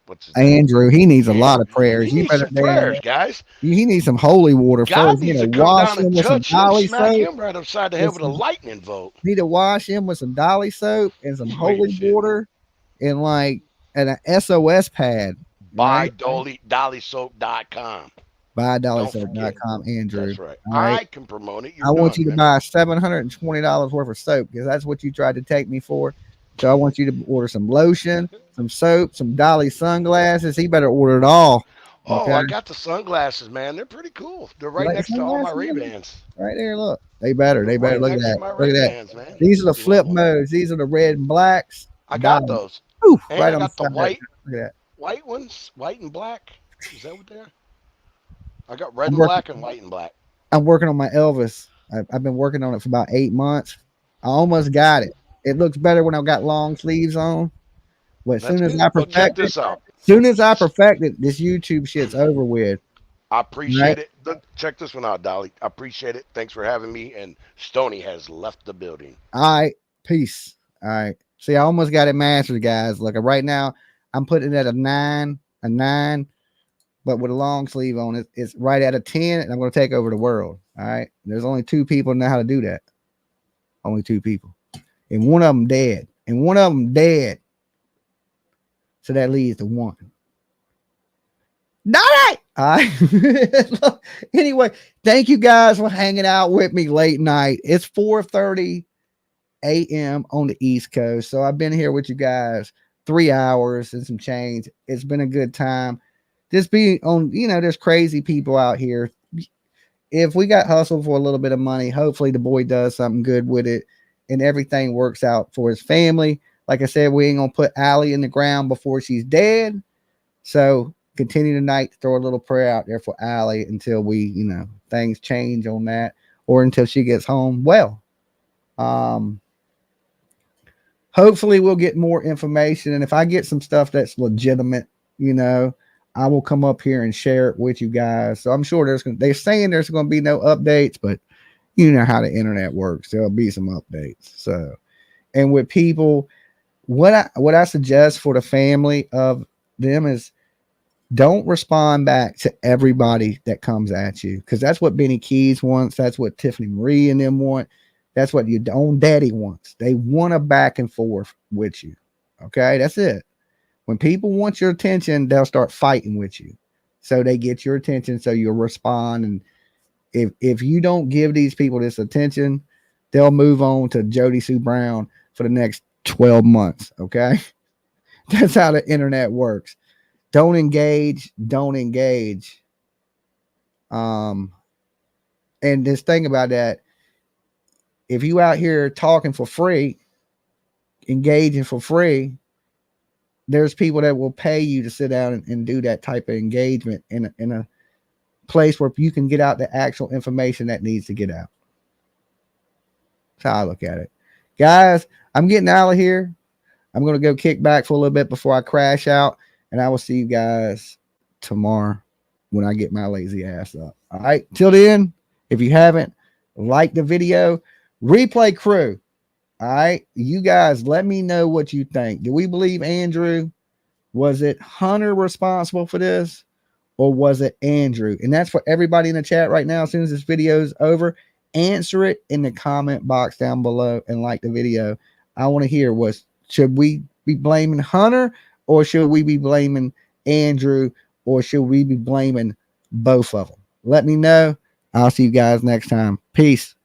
What's his name? Andrew, he needs a lot Andrew. of prayers. He You needs better some damn. prayers, guys. He needs some holy water God first. You needs know, to come wash down him and with some touch him, Dolly smack soap. him right upside the head with a lightning bolt. Need to wash him with some Dolly soap and some Oh, you holy shit. water and and an SOS pad. Buy Right? DollySoap.com. Buy Don't forget. DollySoap.com, Andrew. That's right. All right. I can promote it. I You're want not, you to man. buy $720 worth of soap because that's what you tried to take me for. So I want you to order some lotion, some soap, some Dolly sunglasses. He better order it all. Oh, Okay. I got the sunglasses, man. They're pretty cool. They're You right like the next to all my sunglasses? Ray Bans. Right there, look. They better. They're They better. right Look at next to that. my Look Ray at that. Bans, man. These are the Love flip them. modes. These are the red and blacks. I got Dolly. those. Ooh, And right I on the got the side. Look at that. white ones, white and black. Is that what they are? I got red I'm and working. black and white and black. I'm working on my Elvis. I've been working on it for about 8 months. I almost got it. It looks better when I've got long sleeves on. But as That's soon as good. I Well, check perfect it, this out. this YouTube shit's over with. I Right? appreciate it. Look, check this one out, Dolly. I appreciate it. Thanks for having me. And Stony has left the building. All right. Peace. All right. See, I almost got it mastered, guys. Look, right now I'm putting it at a nine, but with a long sleeve on it, it's right at a 10, and I'm going to take over the world. All right. There's only 2 people know how to do that. Only 2 people. And one of them dead. And one of them dead. So that leaves to one. Not it. All right. Anyway, thank you guys for hanging out with me late night. It's 4:30 a.m. on the East Coast. So I've been here with you guys 3 hours and some change. It's been a good time. Just being on, there's crazy people out here. If we got hustled for a little bit of money, hopefully the boy does something good with it and everything works out for his family. Like I said, we ain't gonna put Allie in the ground before she's dead. So continue tonight to throw a little prayer out there for Allie until we, things change on that or until she gets home. Well, hopefully we'll get more information. And if I get some stuff that's legitimate, I will come up here and share it with you guys. So I'm sure they're saying there's going to be no updates, but you know how the internet works. There'll be some updates. So, and with people, what I suggest for the family of them is don't respond back to everybody that comes at you, because that's what Benny Keys wants. That's what Tiffany Marie and them want. That's what your own daddy wants. They want a back and forth with you. Okay, that's it. When people want your attention, they'll start fighting with you. So they get your attention, so you'll respond. And if you don't give these people this attention, they'll move on to Jody Sue Brown for the next 12 months. Okay. That's how the internet works. Don't engage. And this thing about that, if you out here talking for free, engaging for free, there's people that will pay you to sit down and do that type of engagement in a place where you can get out the actual information that needs to get out. That's how I look at it. Guys, I'm getting out of here. I'm going to go kick back for a little bit before I crash out, and I will see you guys tomorrow when I get my lazy ass up. All right. Till then, if you haven't, like the video, Replay crew. All right, you guys, let me know what you think. Do we believe Andrew? Was it Hunter responsible for this, or was it Andrew? And that's for everybody in the chat right now. As soon as this video is over, answer it in the comment box down below and like the video. I want to hear should we be blaming Hunter, or should we be blaming Andrew, or should we be blaming both of them? Let me know. I'll see you guys next time. Peace.